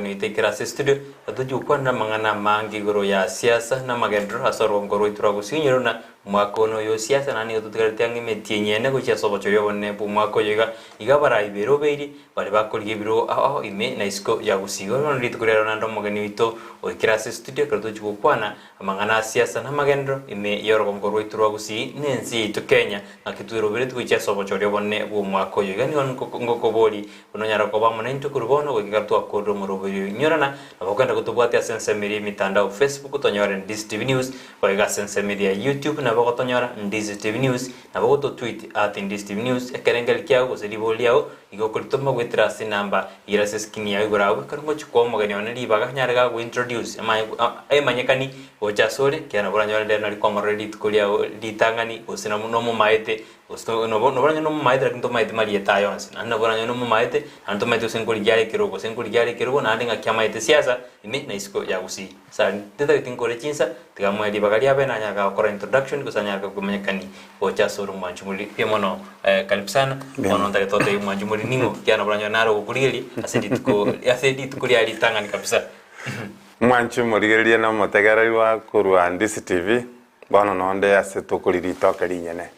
mogani itekera se studio atuju kwana mangana mangi goro ya siasa na magendro asoro ngoro itura gusinyero na mwakono yo siasa nani otutikarte angi metinyene go chia sobo choyo bonne pu mwako yiga igabara ibero beiri bari bakori ibiro ime na isko ya gusigo no ritukurero nando mogani ito oikera se studio katuju kwana mangana siasa na magendro ime yoro ngoro itura gusi nensi ito Kenya na kituro bere tu chia sobo choyo bonne pu mwako yiga ni ngoko boli unonyara ko bamone into kurbono go ngartu akodo morobiri nyorana abokanda kutubwate sense media mitandao Facebook tonyora Ndizi TV News kwa sense media YouTube na bako tonyora Ndizi TV News na bako to tweet @Ndizi TV News ekerengel kiao goseliboliyao igokulitoma gwetira sinamba irase skin yawe gorawe karungo chukwa mogani onali baga nyaraga go introduce manyekani ojasore kiana boranyora ndena likoma ready tukuliao litangani osina no mumaete no boranya no mumaete kinto maite marieta yonse na boranya no mumaete anto maite senkuri gyale kirogo na ndinga kyamaite siasa ime na isko ya gusi sa teta tinkore chinsa tigamwe di bagalia bena nyaga kora introduction kusanya ka kumanyekani ojasore mwanjumuli piemono kalipsana mono ndale tote mwanjumuli ningo kiana boranya naro kukulili asedi tukulia litangani kabisa mwanchu murigeria na mutegererwa kurwa Ndizi TV bono nonde ase tukuliri toka linyene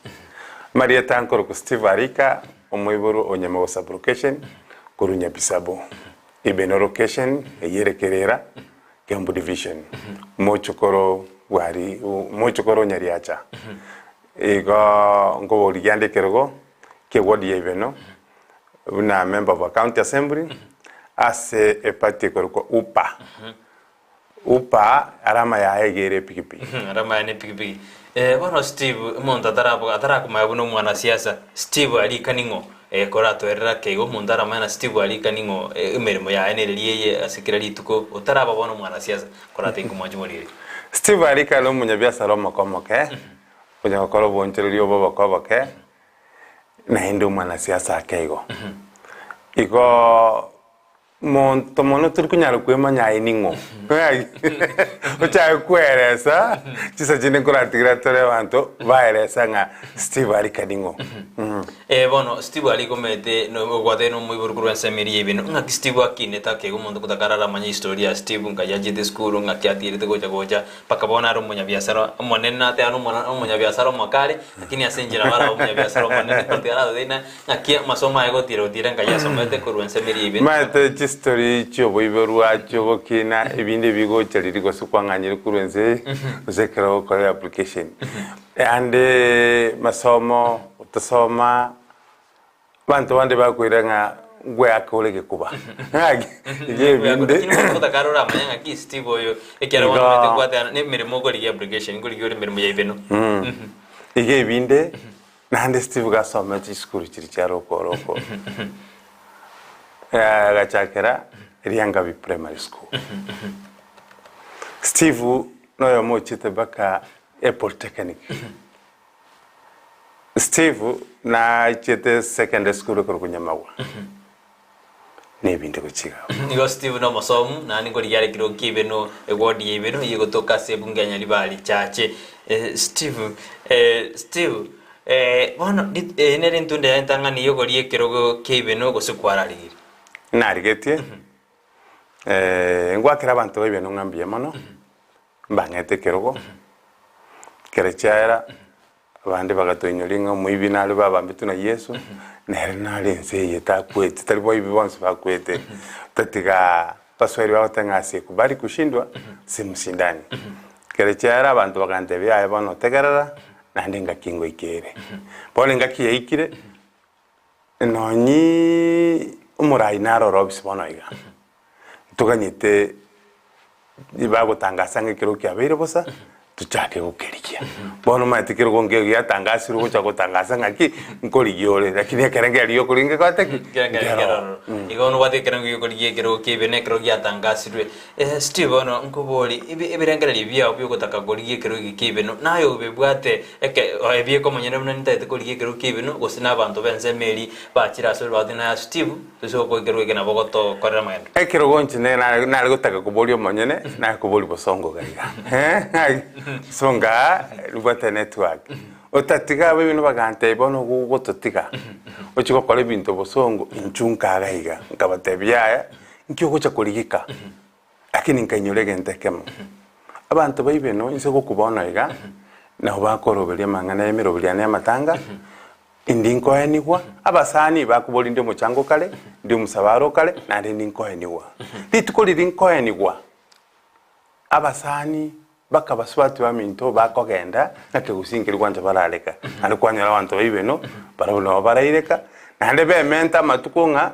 Maria tankoro ku Steve Arika omuiburu onyema sublocation kurunya bisabo ibeno location yerekerera Kembu division mochukoro wari mochukoro nyariacha ego ngo liyandekerego ke wodi ibeno una member of county assembly ase epatikoro ko upa arama ya egere pikipiki arama ya ne pikipiki bono Steve monta atara kuma yabuno mwana siasa Steve ali kaningo korato erra kego mundara mana Steve ali kaningo emerimo ya eneliye asikira lituko utaraba bono mwana siasa korate ngumajumuri Steve ali kalo munyabiasara mokomoke kuja kokoro boncherero baba koboke na endo mwana siasa akego iko monto mono turikunyara kwemanya iningo ucha kweresa chisa jine kuratigira tore wanto vaeresa nga Steve ali kadingo bono Steve ali komete no gwate no muiburu kurwense meri ibino nga Steve akine take gumondo kutakara manya historia Steve nga yajite skuru nga kyatire te goja pakabona ro munya biasara monena te anu munya biasara makare lakini asenjira bara munya biasara monena kotera dena nga kia masoma ego tiro nga yasomete kurwense meri ibino mate story chobo iberwa chobo kina ibinde bigo chaliri go sukwanganyire kurwense uzekero ko application and masomo utasoma bantu bande bakwiranga gwe akolege kuba ye binde kutakara manya ki Steve oyo ekera wana mete kwata ne mirimo go ligi application go ligi mirimo ya ibeno ye binde nande Steve ga soma chi school chiri charo koroko gachakera Riangavi Primary School. Steve noyo mochite baka Polytechnic. Steve na chete secondary school ko kunyamawa. Nebinde kuchiga. Nigo Steve no masomo na ningo liyare kiro kibeno egodi yebeno yigo toka sebunganya libali chache Steve bono nere ntunde yantangani yogo liye kiro kibeno go sukwarali narigetie ngwakira abantu bebeno ngambiye mono mbangete kerogo kerechaera abandi bagatoinyoringa muibi nali babambitu na Yesu nere nali nseye takwete tali boy bibonse bakwete tatiga pasweri batangase kubali kushindwa simsindani kerechaera abantu bagante bya bono tegerera nandi ngakingo ikere bole ngakiye ikire nonyi umurai naro robis bonoiga tuganyite ibago tangasanga kiro kya bere bosa tuchake gukerikia bono matikiro gonge ya tangasiro gucha gutangasa ki nkori yore lakini akarenge aliyo kuringe kwateki igono wate kerango yokori kiro kibene kiro ya tangasiro Steve ono nkoboli ibirengera libya obyo gutaka gori kiro kibeno nayo bebwate ebye ko monyene mna nita kori kiro kibeno gusina abantu benze meri bakira so batina Steve tuso ko kiro kena bogoto korera magendo kiro gonchi na gutaka kuboli monyene na kuboli bosongo gaiga songa lubata network otatiga bebino bagante bono gugototiga ochiko kole binto bosongo inchunka gaiga ngabate byaya nkyo gocha kurigika lakini nkainyore gentekemo abantu baibeno inse gokubona iga na bakoroberia mangana emiroberia ne matanga indi nkoenigwa abasani bakuboli ndio mochango kale ndio musabaro kale na ndi nkoenigwa litukoliri nkoenigwa abasani bakabaswati baminto bakogenda nate gusingiri kwanje baraleka ari kwanyara abantu baibeno barabona baraireka nande bementa matukonga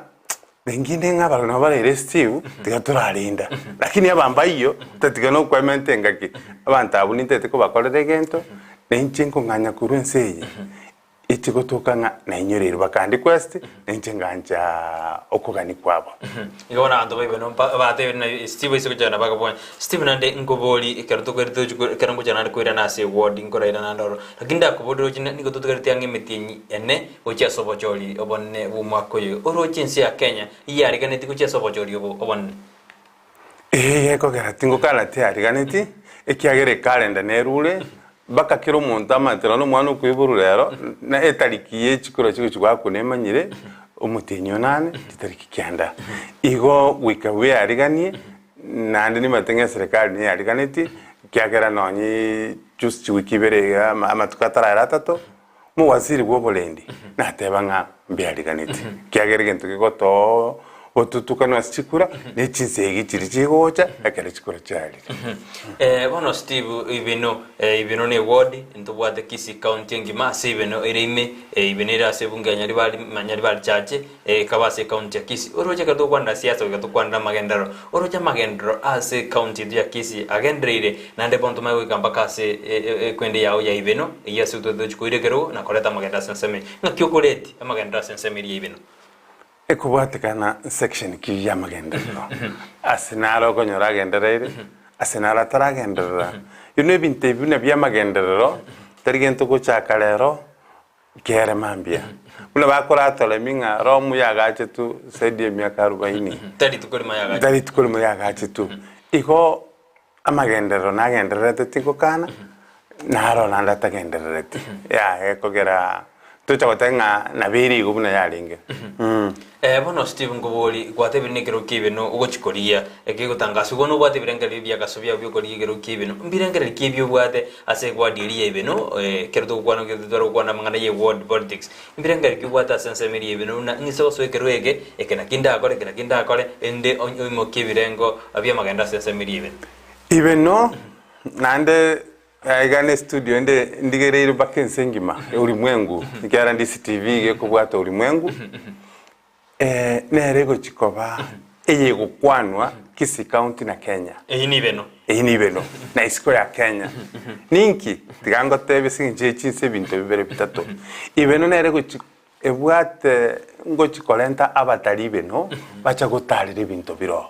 bengine ngabaro baraire Steve tigaturarinda lakini abamba iyo tatigano kwamente ngaki abantu abunite tiko bakorere gento nenchenko nganya kurenseye itigotokanga na inyorero bakandi quest nencenganja okugani kwabo ngona ando baibeno bate na Steve iso kujana bakabona Steve nande ngoboli ikaruto kwerito karango jana ko irana se ward ngora irana ndoro lakini ndakubodro jina niko tutukariti yange metinyi ene ocha sobocholi obonne bumakoyo oro chinsi ya Kenya iyari ganeti kucha sobocholi obonne ko garatingo kala te ari ganeti ekiagere kalenda nerule baka kiro montama terano mwana kwiburu rero na etariki yechikoro chiko chikwakunemanyire umutenyo nane titariki kyanda igo wikawe ariganie nande ni matenge serikali ni ariganeti kyagera nonyi just chiwikibere amatukatara ratato mu waziri gwobolendi natebanga mbi ariganeti kyagera gento kigoto otutukana chikura ne chinsegi chiri chigocha akere chikura chali bono Steve ibino ne ward ntobwate Kisii county ngima sibeno irime ibinira sebunga nyari bali chache kabase county ya Kisii oroje kato kwanda siasa kato kwanda magendero oroje magendero ase county ya Kisii agendreire nande ponto mai kamba kase kwende yao ya ibeno yesu to chikuire kero na koleta magenda senseme ngakyokoleti amagendera senseme ibeno ekubwate kana section ki ya magendero asenaro konyora gendereire asenara taragendera yuno binte bina bya magendero tarigento ko chakalero kere mambia una bakora tole minga romu ya gache tu sedie miaka 40 tari tukoli ma ya gache tu iko amagendero na genderete tiko kana naro nanda tagenderete ya ekogera tuchagotenga na biri gubuna yaringe bono Steve ngoboli gwate binekero kibeno ugochikoria ekigotangasa ugono gwate birengeri bya gasobya byo kori gero kibeno mbirengeri kibyo gwate ase gwadiria ibeno kerto gwano gedoro gwana mangana ye world politics mbirengeri kibwata asensemeri ibeno na ngiso swekero ege ekena kinda akore ende oimo kibirengo abya maganda asensemeri ibeno nande aigane studio ndigereire bakense ngima ulimwengu ikiara ndisi TV ge kubwata ulimwengu nerego chikoba eye gukwanwa Kisii county na Kenya eyi ni beno na isiko ya Kenya ninki tigango tebe sinje chinse bintu bibere bitatu ibeno nerego ebwate ngo chikolenta abatari beno bacha gutarire bintu biro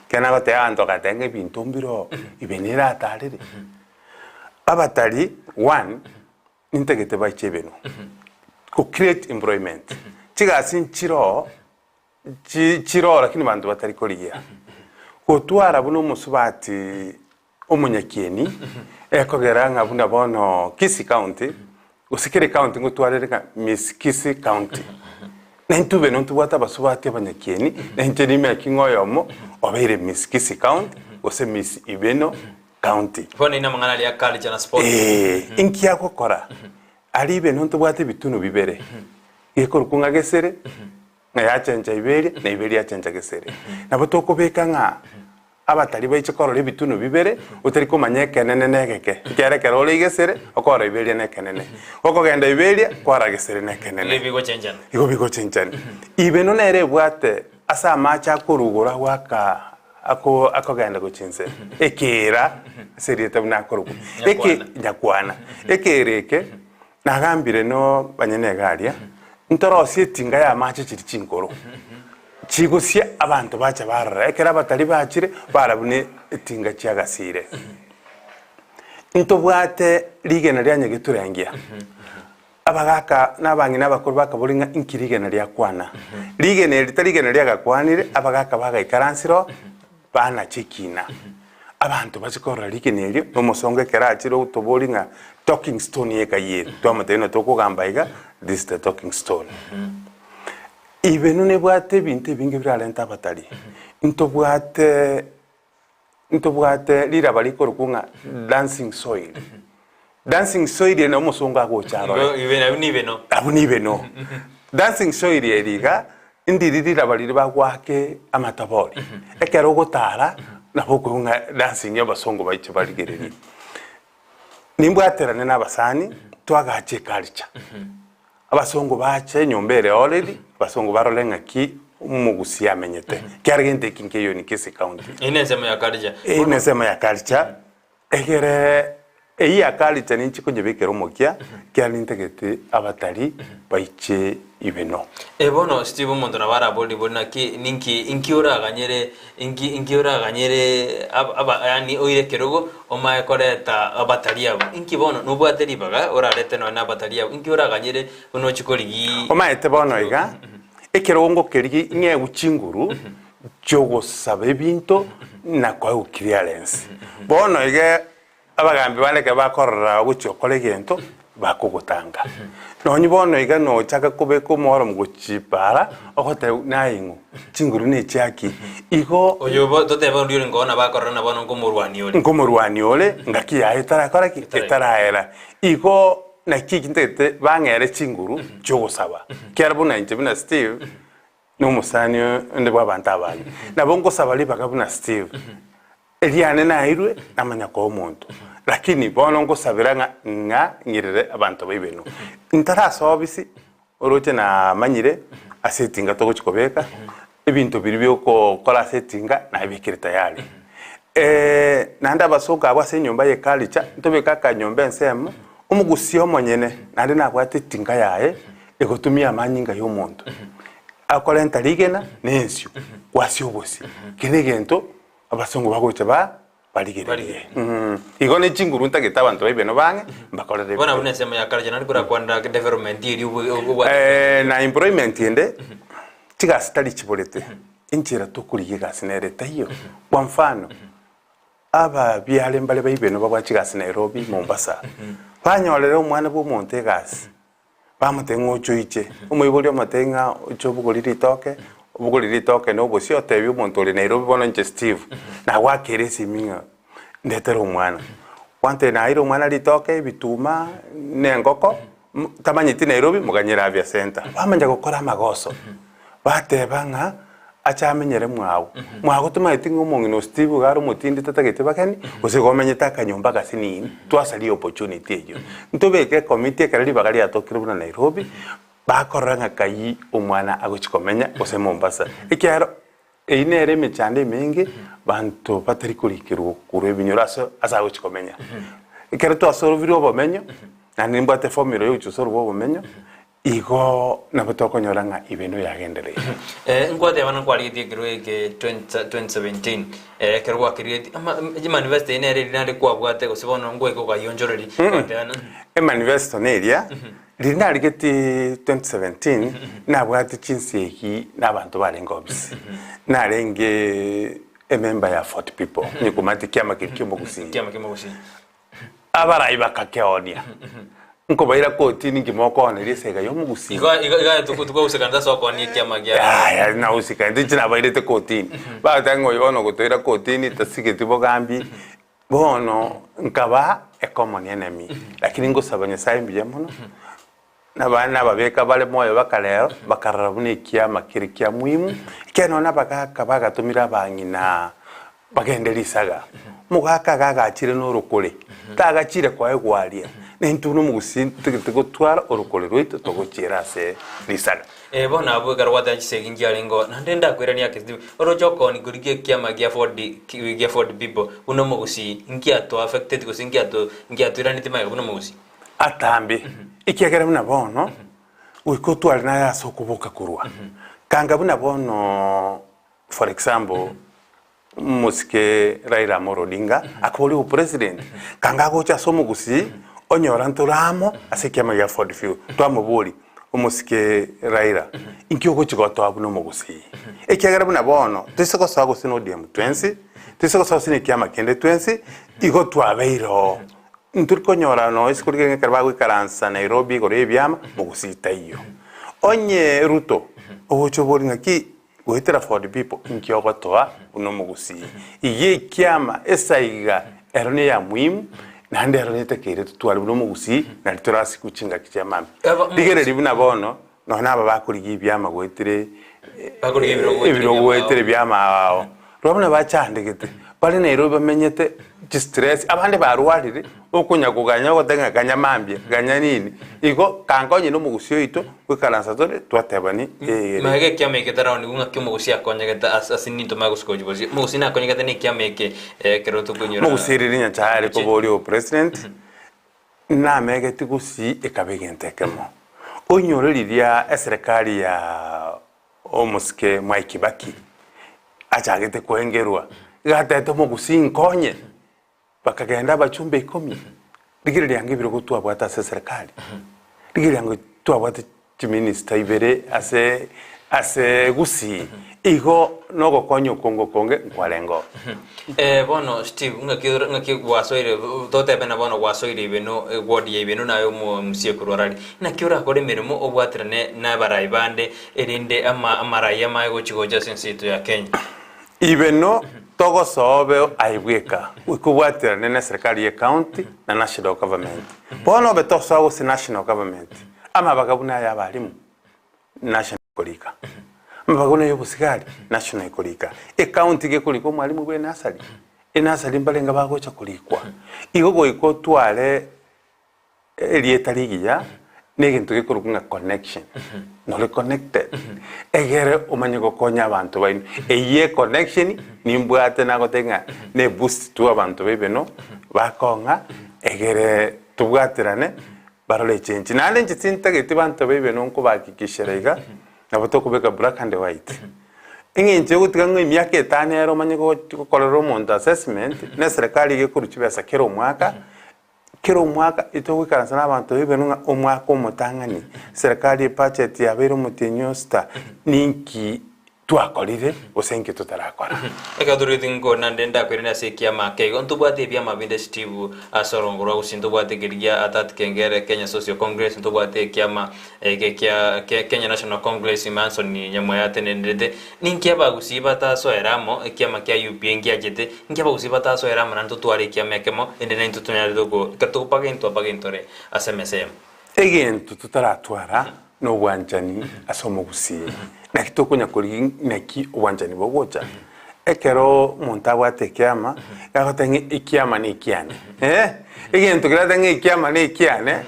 kena bate ando katenge bintu biro ibenira atarire abatari one integete by chebeno ko create employment chigasin chiro lakini bantu batari koliya ko twara buno musubati omunyakieni ekogera ngabuna bono Kisii county usikire county ngo twarereka Miss Kisii county nentube no tubata basubati abanyakieni nenjeni mekingoyomo obeire Miss Kisii county ose Miss Ibeno county fone ina mangana ya culture na sport inkia kokora alibe no tubwate bitunu bibere ikorukunga gesere na yachenja ibere na ibere yachenja gesere nabo tokobeka nga abatari baichikorora bitunu bibere utari komanyeke nenegeke kerekera ole gesere okora ibere nekenene okogenda ibere kwara gesere nekenene igo bigo chenjana ibeno nere bwate asa macha kurugura waka akogenda guchinse ekera serieta bunakorugo nyakwana ekereke nagambire no banyenegaria ntoro sietinga ya mache chiri chinkoro chigusia abantu bacha barara ekera batari bachire barabune etinga chiagasire ntobwate ligena lya nyegeturengia abagaka nabangi nabakuru bakaburinga inkirigena lya kwana ligena litaligena lya gakwanire abagaka bagaikaransiro bana chekina abantu bachikorora likenelyo nomusonge kerachiro utobolinga talking stone yekaye twamateno tokugamba iga this the talking stone ibeno ne bwate binte binge biralenta abatari ntobwate lira bali korukunga dancing soil dancing soil eno musunga go charo ibeno dancing soil eriga indirira bali bagwake amatabori ekero gotara nabo kunga dancing y'abasongo bayiche baligereri nimbwaterane n'abasani twagache culture abasongo bache nyombere already abasongo barolenga ki umugusi yamenyete kyaragente kinkeyo ni kisi county inesema ya culture egere eyi ya culture ni chiko nyebekero mokia kyalintegete abatari baiche ibeno bono Steve Montona bara boli bona ki ninki inkiora ganyere aba yani oire kerogo omae koreta abatari abo inki bono no bwateri baga orarete no na abatari abo inkiora ganyere bono chikorigi omae te bono iga ekerongo kerigi nye uchinguru jogo sabe binto na kwa clearance bono iga abagambi baleke bakorra guchokole gento bakugutanga nonyi bono iga no chaka kubeko moro muguchipara okote naingu chinguru ne chaki igo oyobo toteba ndiro ngona bakorana bono ngomurwani ole ngaki ya itara kora ki itara igo na kikintete bangere chinguru cyogusaba kyarabuna injebina Steve no musani ndi bwabanta abanye nabongo sabali bakabuna Steve eliane na irwe amanya ko omuntu lakini bono ngo sabiranga nga ngirire abantu bayibeno intara sobisi oroche na manyire asetinga to kuchikobeka ibintu biri byoko kola setinga na ibikire tayari nanda basoka abase nyomba ye culture ntobeka ka nyomba nsemo umugusi omonyene nandi nabwate tinga yae egotumia amanyinga y'omuntu akora ntarigena nensyo kwasi obosi kinegento abasongo bagocha baligere igone chinguru ntageta abantu baibeno bange bakorere bona unesema ya culture nandi kura kwanda development iri na employment yende tigasitali chibolete injira tukuriye gasinere tayo kwa mfano aba byale mbale baibeno babwa chigasi Nairobi Mombasa banyolere omwana bo Montegas bamutenga ochoiche umuyibuli amatenga ochobugoliri toke no bosi otebyo omuntu oli Nairobi bono nche Steve na wakeresi minga ndetero omwana wante na iro omwana litoke bituma nengoko tamanyiti Nairobi muganyira avia center bamanja gukora amagoso batebanga achamenyere mwago tumayitinga omongino Steve garo mutindi tatagete bakani usigomenyeta kanyomba gasini twasali opportunity eyo ntobeke committee karali bagari atokire buna Nairobi bakoranga kayi omwana agochikomenya ose Mombasa ikyaro einere mechande mengi bantu batari kurikirwo kurwe binyuraso azagochikomenya ikyaro twasolviro obomenyo na nimbate formula yo chusorwo obomenyo igo nabotokonyoranga ibeno yagendereye ngwate abana kwalitie kirweke 2017 kerwa kirwete manifesto inere linale kwabwate gusibona ngweko kayonjoreri kwatana manifesto neria linale geti 2017 nabwate chinseki nabantu balenga obisi narenge member ya 40 people nikumati kyama kirikimogusi abarayi bakakeonia nko baira koti ningi moko na risega yo mugusi iga tuko usekanda soko ni kyama gya ya na usika ndicina baire te koti ba tango yono gutera koti ni tasike tibo gambi bono nkaba e common enemy lakini ngo sabanya saimbi yamono na bana babeka bale moyo bakalero bakarabune kyama kirikya muhimu keno na bakaka bagatumira bangina bagendelisaga mugaka gagachire n'urukore tagachire kwa egwalia nentuno mugusi tegotwara urukore rwito togochira se lisaga bona abo garwata chisegingi alingo nandenda kwirani yake orojoko ni gurige kyama gya 40 people uno mugusi ngiato affected go singiato irani timaga uno mugusi atambi ikiagera buna bono wikotwara na yaso kubuka kurwa kanga buna bono for example musike Raila Amolo Odinga akoli u president kanga gocha somo gusi onyora nturamo asikyama ya 40 few twamubuli umusike Raila inkyo gochigoto abuno mugusi ekyagara buna bono tisoko sago sino DM 20 tisoko sago sino kyama kende 20 igo twabeiro nturiko nyora no isikurike karbago karansa Nairobi gore byama mugusi tayo onye Ruto ogochobori ngaki goitera for the people nkiogotoa uno mugusi iye kiama esaiga erone ya muhimu nande erone tekere tutwali uno mugusi na litorasi kuchinga kichama digere libuna bono no naba bakurigi byama goitire ebiro goitire byama ao robona bachandegete bali Nairobi bamenyete stress abande barwarire okunya kuganya gotenga kanya mambye ganya nini iko kangonye no mugusio ito kwikaransa tore twatebani mage kyameke taroni unga kyomugusia konyegeta asininto maguskoji bozi mugusina konyegeta ni kyameke keroto kunyura mugusiririnya chare ko boli o president na mege tigusi ekabegentekemo onyoreriria serikali ya omuske Mwai Kibaki achagete kwengerwa gatete mugusi nkonye bakagenda bachumbe 10 digire yange biro gutwa bwata serikali digire yange twa bwata minister ibere ase gusi igo nogo konyo konge nkwalengo bono Steve ngaki wasoire tote bena bono wasoire beno wodi yebeno nayo mu msiekurorari na kiura kore mirimo obwatrane na baraibande erinde amaraya mayo chigoja sensito ya Kenya ibeno togo sobe aibweka ukubwatira nene serikali ya county na national government bono beto sawo si national government ama bagabuna ya balimu national kolika mbaguna yobusigari national kolika county ge koliko mwalimu bwe nasali nasali mbalenga bagocha kulikwa igogo iko twale elieta ligiya negintu gikurukunga connection no connected egere umanye gokonya abantu baino eye connection nimbwate nagotenga ne boost tu abantu bebeno bakonga egere tubwatirane barole change nale nchitsinta geti bantu bebeno nko bakikishirega nabato kubeka black and white ingenje gutiganga imyaka 5 ero manye gokorera umuntu assessment ne serikali gekuruchibesa kero mwaka itogwikaransa n'abantu bibenu omwaka omutangani serikali budget yabero mutinyosta ninki twakorire osenke tutarakora ekaduritingo nandenda kwirina sekiama kego ntubwate byama binde Steve asorongoro gusintubwate geria atatkengere Kenya Social Congress ntubwate kiama Kenya National Congress Manson ni nyamoya tenendete ninki abagusiba taso eramo kiama kya UPN ngiajete ninki abagusiba taso eramo nanto twari kiama kemo endene ntutunyari dogo katupagentore asemesem egento tutaratwara no wanjani asomogusie na kitokunya kuri neki wanjani bogocha ekero montabwate kiama yagotenga ikiama ni kiane egento kiratenga ikiama ni kiane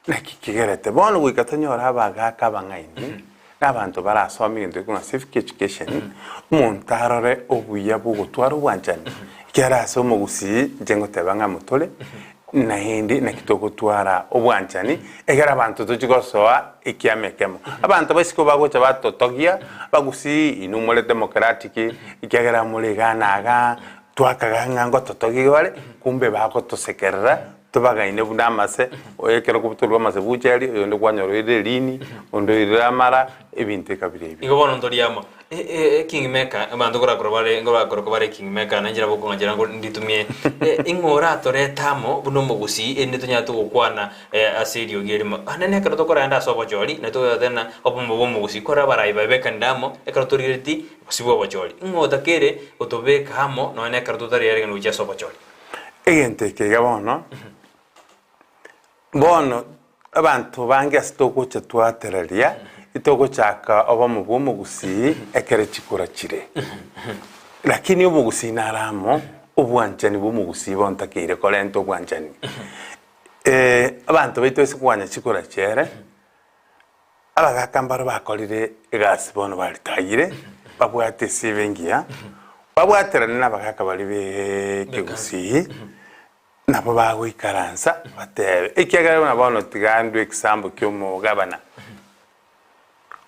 na kigerete bono gwikatanyora abagaka bangaini n'abantu barasomi into kuna civic education montarore obuya bugutwara wanjani kera somogusie jengo tebanga mutole na hindi na kitoko twara obwanchani egera abantu tuchigosoa ikiamekemo abantu basiko bagocha batotogia bagusi inumole democratic ikegera muliganaga twakaganga ngo totogi wale kumbe bako tosekerera tubagaine bunamase oyekero kubutulwa mase bucheri yondo kwanyoro lini ondo iramara ebinte kabire ibi igobono ndoriamo Kingmaker abantu ngora Kingmaker nanjira boko ngira ngo nditumye ingora toretamo buno mugusi ende tunya tugukwana asirio girimo anene kero tokora anda sobo joli na to tena opombo bo mugusi kora baraiba beka ndamo ekero torireti sibo bojoli ngoda kere otobeka hamo no ene kero totari yere ngo sobo joli egente ke gabono bono abantu bange stoko chatwatereria itoko chaka obamu bwomugusi ekere chikura chire lakini omugusi naramo obwanchani bwomugusi bontakire kolento obwanchani abantu baitwese kwanya chikura chere abagakambaro bakorire egasi bono balitagire babwate sivengia babwaterana nabagaka bali be kegusi nabo bagwikaransa batebe ikiagara nabono tigandwe example kyomo gabana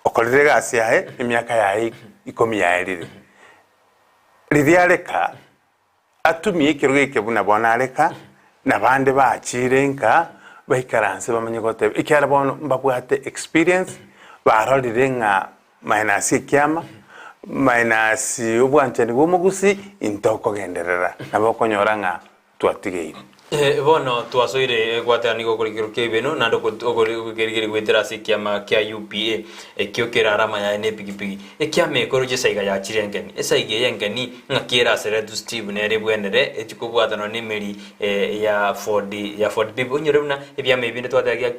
okorire gasi yae imyaka yae 10 yaerire ridiareka atumie kiruge kebuna bona areka nabande bachirenka baikaranse bamenye gotebe ikiara bono mbabwate experience barorire nga minus kiama minus ubwanchani bw'umugusi intoko genderera nabo konyora nga twatigeire bono twasoire gwatani gokurikiro kebeno nando gokurikiro gwetera sikiama kya UPA ekyokera arama ya ne pigipigi ekyame ekoro jesaiga ya chirengeni esaige yengeni ngakira Seretu Steve nere bwenere ekikubwatano nemeri ya Ford people onyoruna ebyame binde twatagia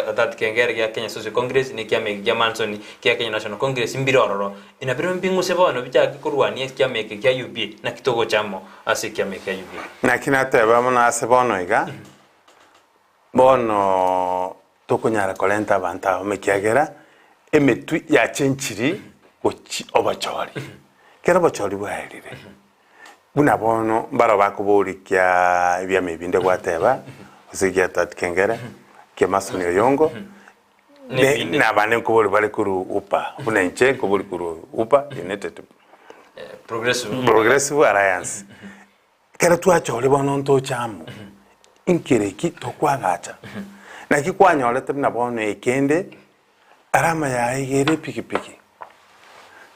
atat kengere ya Kenya Social Congress ne kyame ya Manson kya Kenya National Congress mbirororo inabiro mbingu sebono bijaki kurwani ekyame kya UPA na kitogo chamo asikiame kya UPA na kinateba mona asebono iga bono tokunyara kolenta abantu amekiagera emetu ya chenchiri gochi obachori kera bachori bwaerire buna bono baro bakuburikia ebyame binde gwateba usigia tatkengere kemasoni oyongo na bane kuburi bali kuru upa buna nche kuburi kuru upa United Progressive Alliance kera twachori bono nto chamu inkireki tokwagacha na kikwanyolete na bono ekende arama ya igere pikipiki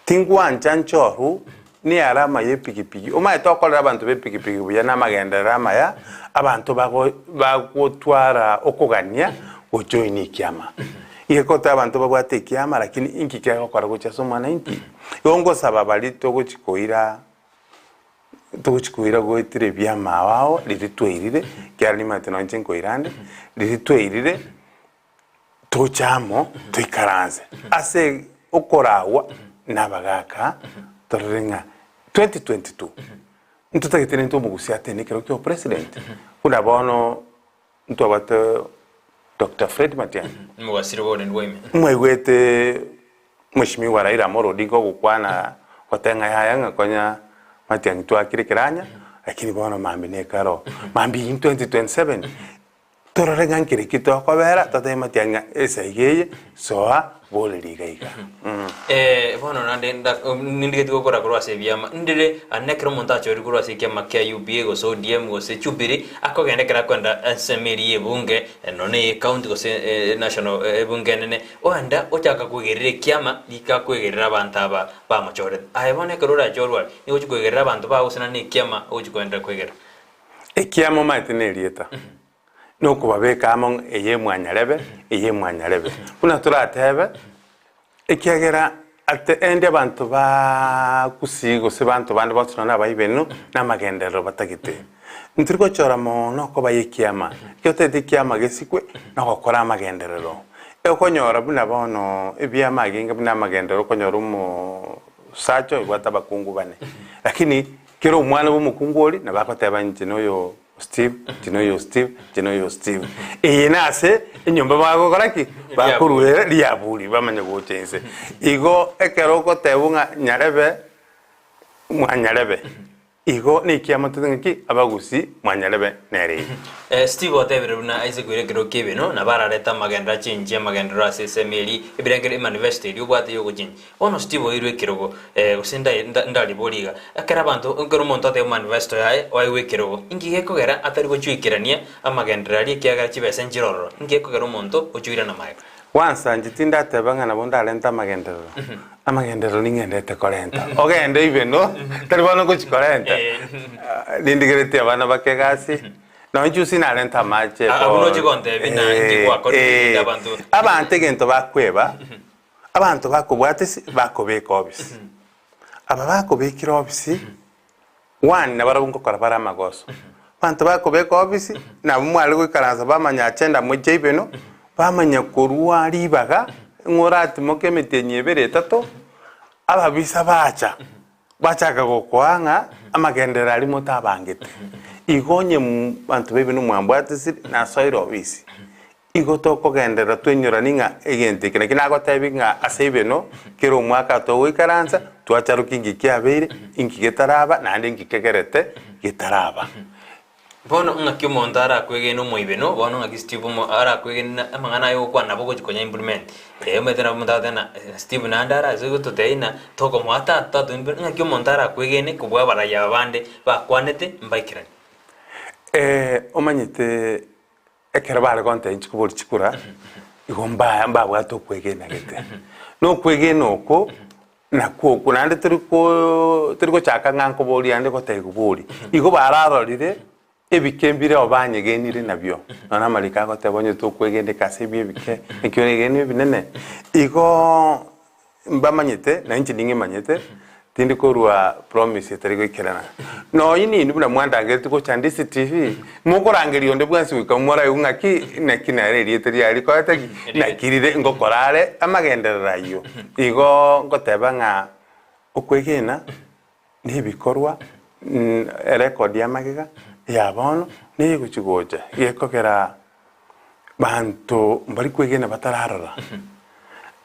tingwa nchanchoru ni arama ye pikipiki oma etokolera abantu be pikipiki buya na magendera arama ya abantu bagotwara okugania gojoini kiama yekota abantu bagwate kiama lakini inki kyako kwara gocha somana inki yongo sababali togochikoira goitire byama wao liritweirire kyari matino nchenko irande liritweirire tochamo toikaranze ase okorawa nabagaka torenga 2022 ntutagitene nto mugusia tene kero kyo president kuna bono nto abato Dr. Fred Matiang'i mwasiro bone ndweme mwegwete Mheshimiwa Raila Amolo Odinga gukwana kwatenga yanga konya Matiang'i twakirikiranya lakini bono mambi nekaro mambi in 2027 tororenga nkirikito kobera tate Matiang'i esaigeye soa boleriga bono nande nindige gukora kurwa sebyama ndire anekero montacho uri kurwa sekyama kya UPA go so DM go se chubiri akogendekera kwenda ensemeri yebunge none county go se national bunge nene oanda ochaka kugerere kyama likakwegerera abantu aba bamachore ayibone kerura jorwa ni uchikwegerera abantu ba usana ne kyama uchikwenda kwegera ekyama matinerieta noko babeka among eye mwanyarebe kuna turatebe ekiagera ate ende abantu ba kusigo se bantu bandi batsona bayibeno na magendero batagite ntiriko chora mono ko bayekiama kyote dikiama gesikwe na gukora magenderero ekonyora buna bono ebyama aginga buna magendero konyora mu sacho igwata bakungu bane lakini kero umwana b'umukungoli na bakoteba njinoyo Steve. Nase inyumba bagokoraki bakuruwe liyabuli bamanye gochense. Igo ekeroko tebunga nyarebe mwanyarebe. Igo nikiama tutengiki abagusi mwanyarebe neri. Steve otebere buna Isaac Wirekero kebeno na barareta magendra chinje magendra sesemeli ibirengere manifesto yubwate yo gujin. Ono Steve Wirekero usinda ndali boliga. Akara bantu ngero monto te manifesto yae Wirekero. Ingi ekogera atari gochuikirania amagendra ali kiaga chibese njiroro. Ingi ekogera monto ochuira na maika. Wansa njitinda tebanga na bonda lenta magendero. Amagendero ningendete kolenta. Ogende ibeno taribano kuchikolenta. Lindigerete abana bakegasi. No juice na lenta mache. Abuno chikonte bina ngikwa kodi abantu. Abantu gento bakweba. Abantu bakobwate bakobeka obisi. Aba bakobekira obisi. One na barabunko korabara magoso. Abantu bakobeka obisi na mwali kwikaranza bamanya chenda muje ibeno. Bamanya kurwa ribaga ngorati moke metenye bere tato ababisa bachaka gokwanga amagendera ali mutabangite igonye bantu bebe no mwambwatisi na soiro obisi igo toko gendera twenyora ninga egente kina gotebinga asebeno kero mwaka to wikaranza twacharuka ingiki ingigetaraba nande ingikegerete gitaraba bono ngakyo montara kwege no moibeno bono ngaki Steve mo ara kwege na mangana yo kwa nabo ko implement metera montada na Steve nandara zo to teina toko mwata tatu ngakyo montara kwege ne kubwa bara ya bande ba kwanete mbaikirani omanyite ekerbale konte nchikubuli chikura igomba mbabwa to kwege na gete no kwege noko na kunande turiko chaka nganko boli ande ko tegubuli igo bararorire ebikembire obanye genire nabyo nona malika ko tebonye to kwegende kasebi ebike ekyone gene binene igo mbamanyete na inchi dinge manyete tindi korwa promise tari go ikerana no yini ndubuna mwanda ngeti ko Chandisi TV mukorangeri onde bwansi wikamora yungaki na kinare rieteri ari ko ataki nakirire ngokorare amagenderera yo igo ngoteba nga okwegena nibikorwa record ya magiga ya bono ni guchigoja yekokera bantu bari kwegena batararara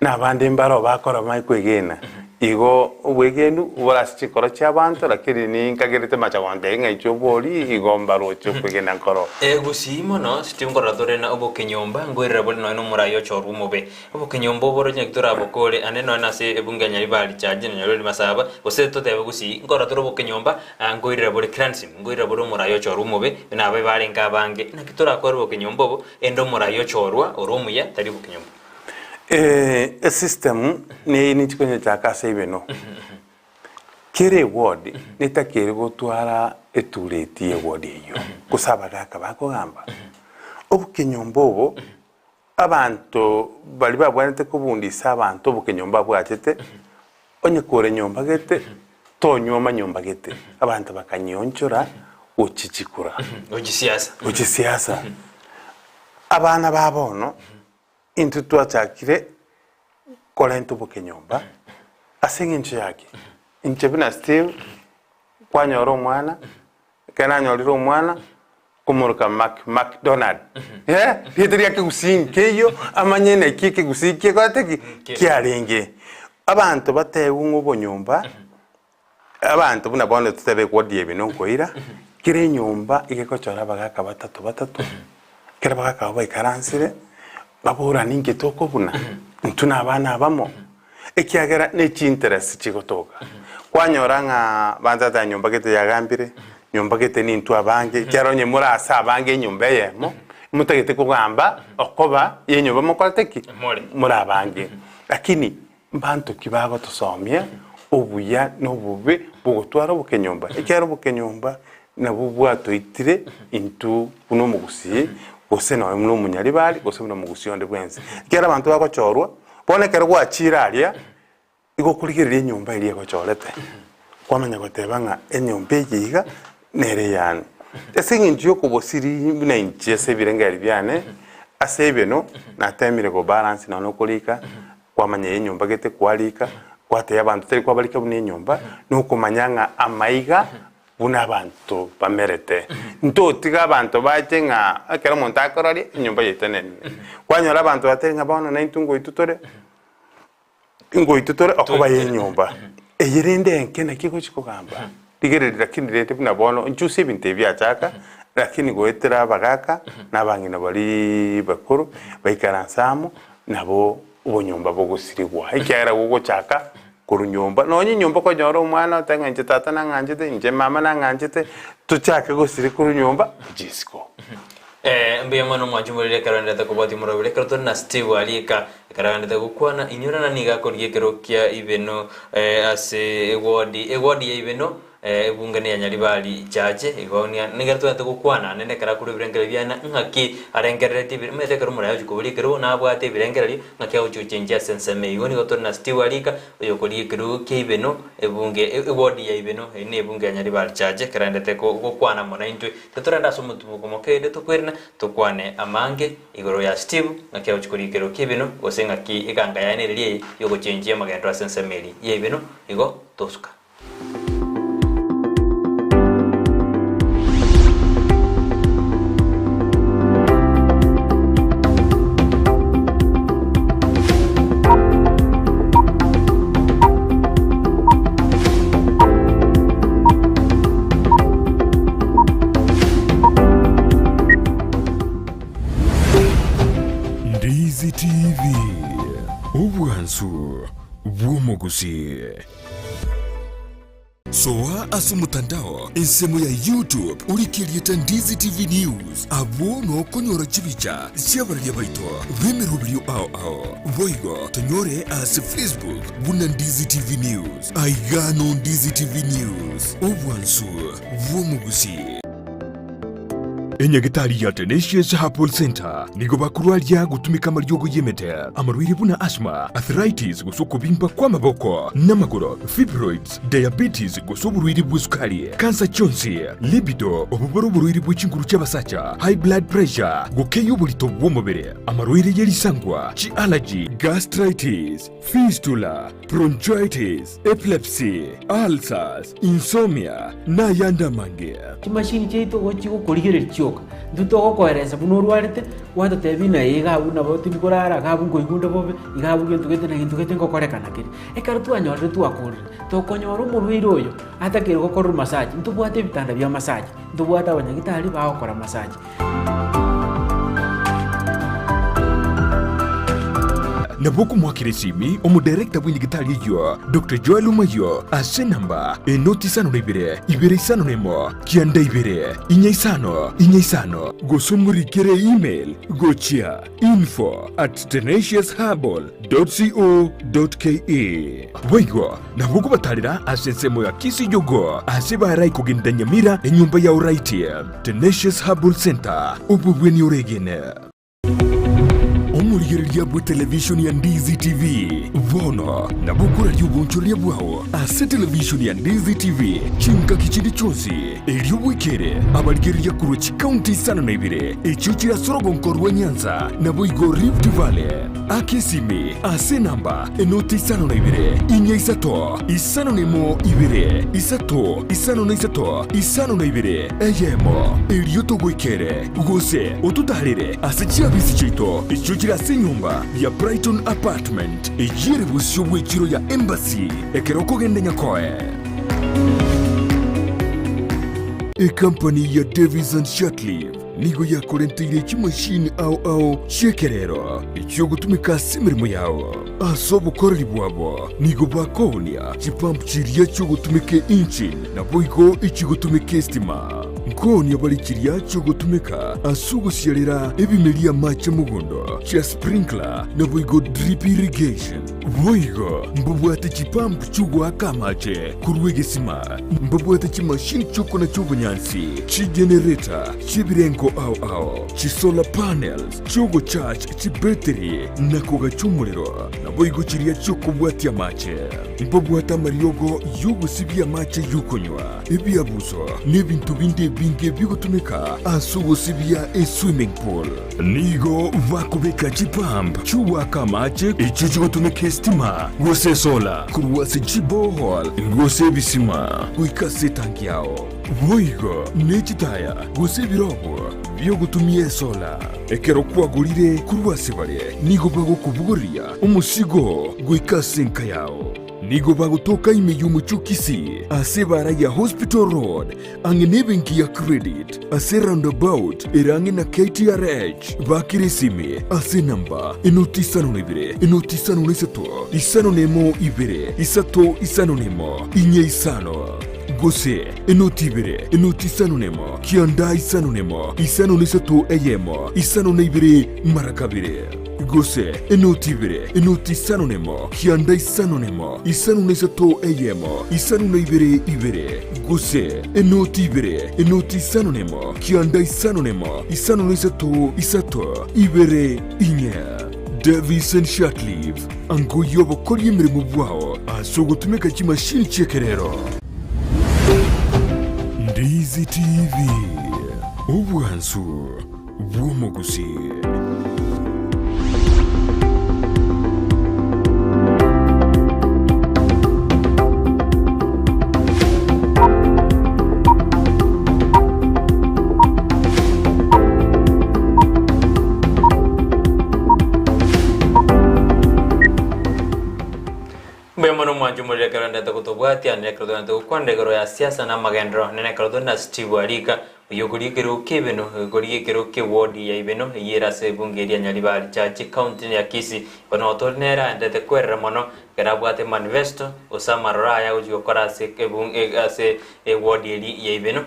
na bande mbaro bakora mai kwegena igo wegenu ubarachi koro cha bantu lakini ni nkagerete macha wande nga ichobori igo mbaro cho kwegena koro gusimo no sitingora dorena obokenyomba ngwirira boli no murayo choru mobe obokenyomba boro nyakitora abokore aneno na se ebunganya libali chaje na nyoro masaba oseto tebe gusi ngora doro bokenyomba ngwirira boli cransim ngwirira boli murayo choru mobe na abe bali ngabange nakitora koro bokenyomba bo endo murayo chorwa oromuya tari bokenyomba system ni chikonye chaka sebeno kere ward nitakere gutwara etureti ward iyo kusaba gaka bakogamba obukenyomba obo abantu bali babwanete kubundisa abantu obukenyomba bwachete onye kore nyomba gete tonyoma nyomba gete abantu bakanyonchora uchichikura ojisiasa abana babono into twachakire kolento bokenyomba asengenche yake inchebina Steve kwanyoro mwana kana nyoriro mwana kumuruka McDonald hitri yake gusinkeyo amanyene kike gusike kwateki kyarenge abantu batewe ngubonyomba abantu buna bono tutebe kwodie bino koira kire nyomba ikekochora bagaka batatu kire bagaka bayikaransire babura ninge toko buna ntuna abana abamo ekiagera ne interest chikotoka kwanyoranga banza nyumba gete yagambire nyumba gete ni ntu abange cyaronye muri asa abange nyumba yemo mutagete kugamba okoba yenyumba mukoteki muri abange lakini mbantu kibago tusomye obuya nobube bugotwara bukenyomba ekyaro bukenyomba nabubwato itire intu kuno mugusiye gose no mno munyali bali gose mno mugusionde bwenzi kera abantu bakochorwa bonekera gwachiralia igo kuligirira nyumba iliye kochorete kwamanya gotebanga enyumba yiga nere yani esingi njiyo kubosiri na inchese birengari byane asebeno na temire go balance na no kulika kwamanya enyumba gete kwalika kwate abantu teri kwabalika bune nyumba no kumanyanga amaiga buna abantu bamerete ntotiga abantu bajenga akera montakorari nyumba yetenene kwanyora abantu batenga bano na intungo itutore akoba yenyumba eyirinde enkena kiko chikogamba digere lakini rete buna bono nchusi binte byachaka lakini goetera bagaka nabangina bali bakuru baikaransamu nabo ubonyomba bogusirigwa ikyara gogo chaka kurunyomba nonye nyomba ko nyoro umwana tanga nje tata nanganjete nje mama nanganjete tuchake gusiri kurunyomba jisiko mbe mwana mwajumurire karandata kubati murabire karoto na Steve alika karandata gukwana inyurana niga korigekero kya ibeno ase ewadi ya ibeno ebungane ya nyalibali chache igonia nigarto atagukwana nene karakuru birengere byana nkaki arengerere tibire mete karo murayo kubuli kero nabwate birengere nkaki uchuchenja senseme igoni goto na Steve alika yokori kero kibeno ebunge ewadi ya ibeno ene ebunge ya nyalibali chache karandate gukwana mona intwe tetoranda somutu komokede tukwerna tukwane amange igoro ya Steve nkaki uchukuri kero kibeno gosenga ki iganga ya nere yokuchenjia magendo senseme ye ibeno igo tosuka Ndizi TV ubwansu bw'umuguzi soa asu mutandao insemu ya YouTube ulikirieta Ndizi TV News abo no konyora chibicha cyabarya baito bemerubyo ao voigo tonyore as Facebook buna Ndizi TV News aigano Ndizi TV News ubwansu bw'umuguzi enyagitari ya Tenacious Herbal Center nigo bakurwaria gutumika mariogo yemete amarwire buna asthma, arthritis gusuko bimba kwa maboko n'amaguru, fibroids, diabetes gusoburwire bw'isukari, cancer chonsi, libido obuboro burwire bw'ikinguru cy'abasacha, high blood pressure gukeyo bulito bw'umubiri, amarwire yerisangwa, chi allergy, gastritis, fistula, bronchitis, epilepsy, ulcers, insomnia na yanda mange. Kimashini cheito gochigo kurigere chioka nduto gokoereza buno rwarite wata tebina yiga buna boti bikorara gabu ngoigunda bobe igabu gentu gete na gintu gete ngokorekana kiri ekara twanyorre twakurire tokonyora umurwire oyo atakire gokora massage ntubwate bitanda bya massage ntubwata abanyagitari bakora massage. Nabuku mwakiresimi omudirekta bw'indigitali yo Dr. Joel Umayo ase namba enoti isano na ibere isano nemo kianda ibere inya isano gosomurikere email gochia info@tenaciousherbal.co.ke Waigo nabuku batarira ase nsemo ya kisi yogo ase barai kugenda Nyamira enyumba ya uraiti Tenacious Herbal Center ububweni uregene omurigereria bwa television ya Ndizi TV vono na bukura ry'ubunchuria bwawo ase television ya Ndizi TV chinka kichindi chonsi eriobwekere abarigereria kurochi county isano na ibere echo kirasorogo nkorwa Nyanza na boigo Rift Valley akesimi ase namba enoti isano na ibere inya isano nemo ibere isano na ibere eyemo eriotogwekere gose otutarire ase chiabisi chito echo kirase nyumba ya Brighton Apartment ejire busyo bw'ekiro ya Embassy ekeroko gende nyakoe company ya Davis and Shatliff nigo yakorentire kimashini ao shekerero icyo gutumika simirimo yawo asobo korali bwabo nigo bakonia chipamp chiriya cyo gutumike engine na boigo icyo gutumike stima nkoni abalikiriya cyo gutumika asugusyalira ebimelia mache mugondo cha sprinkler na boigo drip irrigation boigo mbubwate chipamp chugwa kamache kurwegesima mbubwate chimashini choko na chobunyansi chi generator chibirenko ao chi solar panels chogo charge chi battery na koga chumuliro na boigo chiriya choko bwati amache mbubwata mariogo yugo sibia mache yukonywa ebiabuso nebintu binde binge bigutumika asugo sibia swimming pool nigo vakubeka chipamp chuwa kamache icho gutumika stima gose sola kuruwase chibohol gose bisima kuikase tanki yao boigo nechitaya gose birobo byo gutumie sola ekero kwagurire kuruwase bare nigo bagokubuguria umusigo guikase nka yao nigo bagutoka imeyumu chukisi ase bara ya Hospital Road angenebenki ya credit ase roundabout erange na KTRH bakiresime ase namba enoti isano nemo ibere isano nemo inye isano gose enoti ibere enoti isano nemo kianda isano nemo isano nesato eyemo isano na ibere marakabire gose enoti ibere enoti isano nemo kianda isano nemo isano nesato eyemo isano na ibere gose enoti ibere enoti isano nemo kianda isano nemo isano nesato ibere inye Davis and Shatliff ango yobo kori emirimo bwao asogotumika kimashini chekerero Ndizi TV ubwansu bw'umuguzi Mbemano mwanju muri karanda takutobwati ane kardona takwande garo ya siasa na magendro nene kardona Steve Arika uyogurikero kebeno gorikero ke ward ya ibeno yera se bungeria nyalibali chachi county ya Kisii bano otornera ndete kwerra mono karabwate manifesto osama raya ujokora se kebung ase ward ya ibeno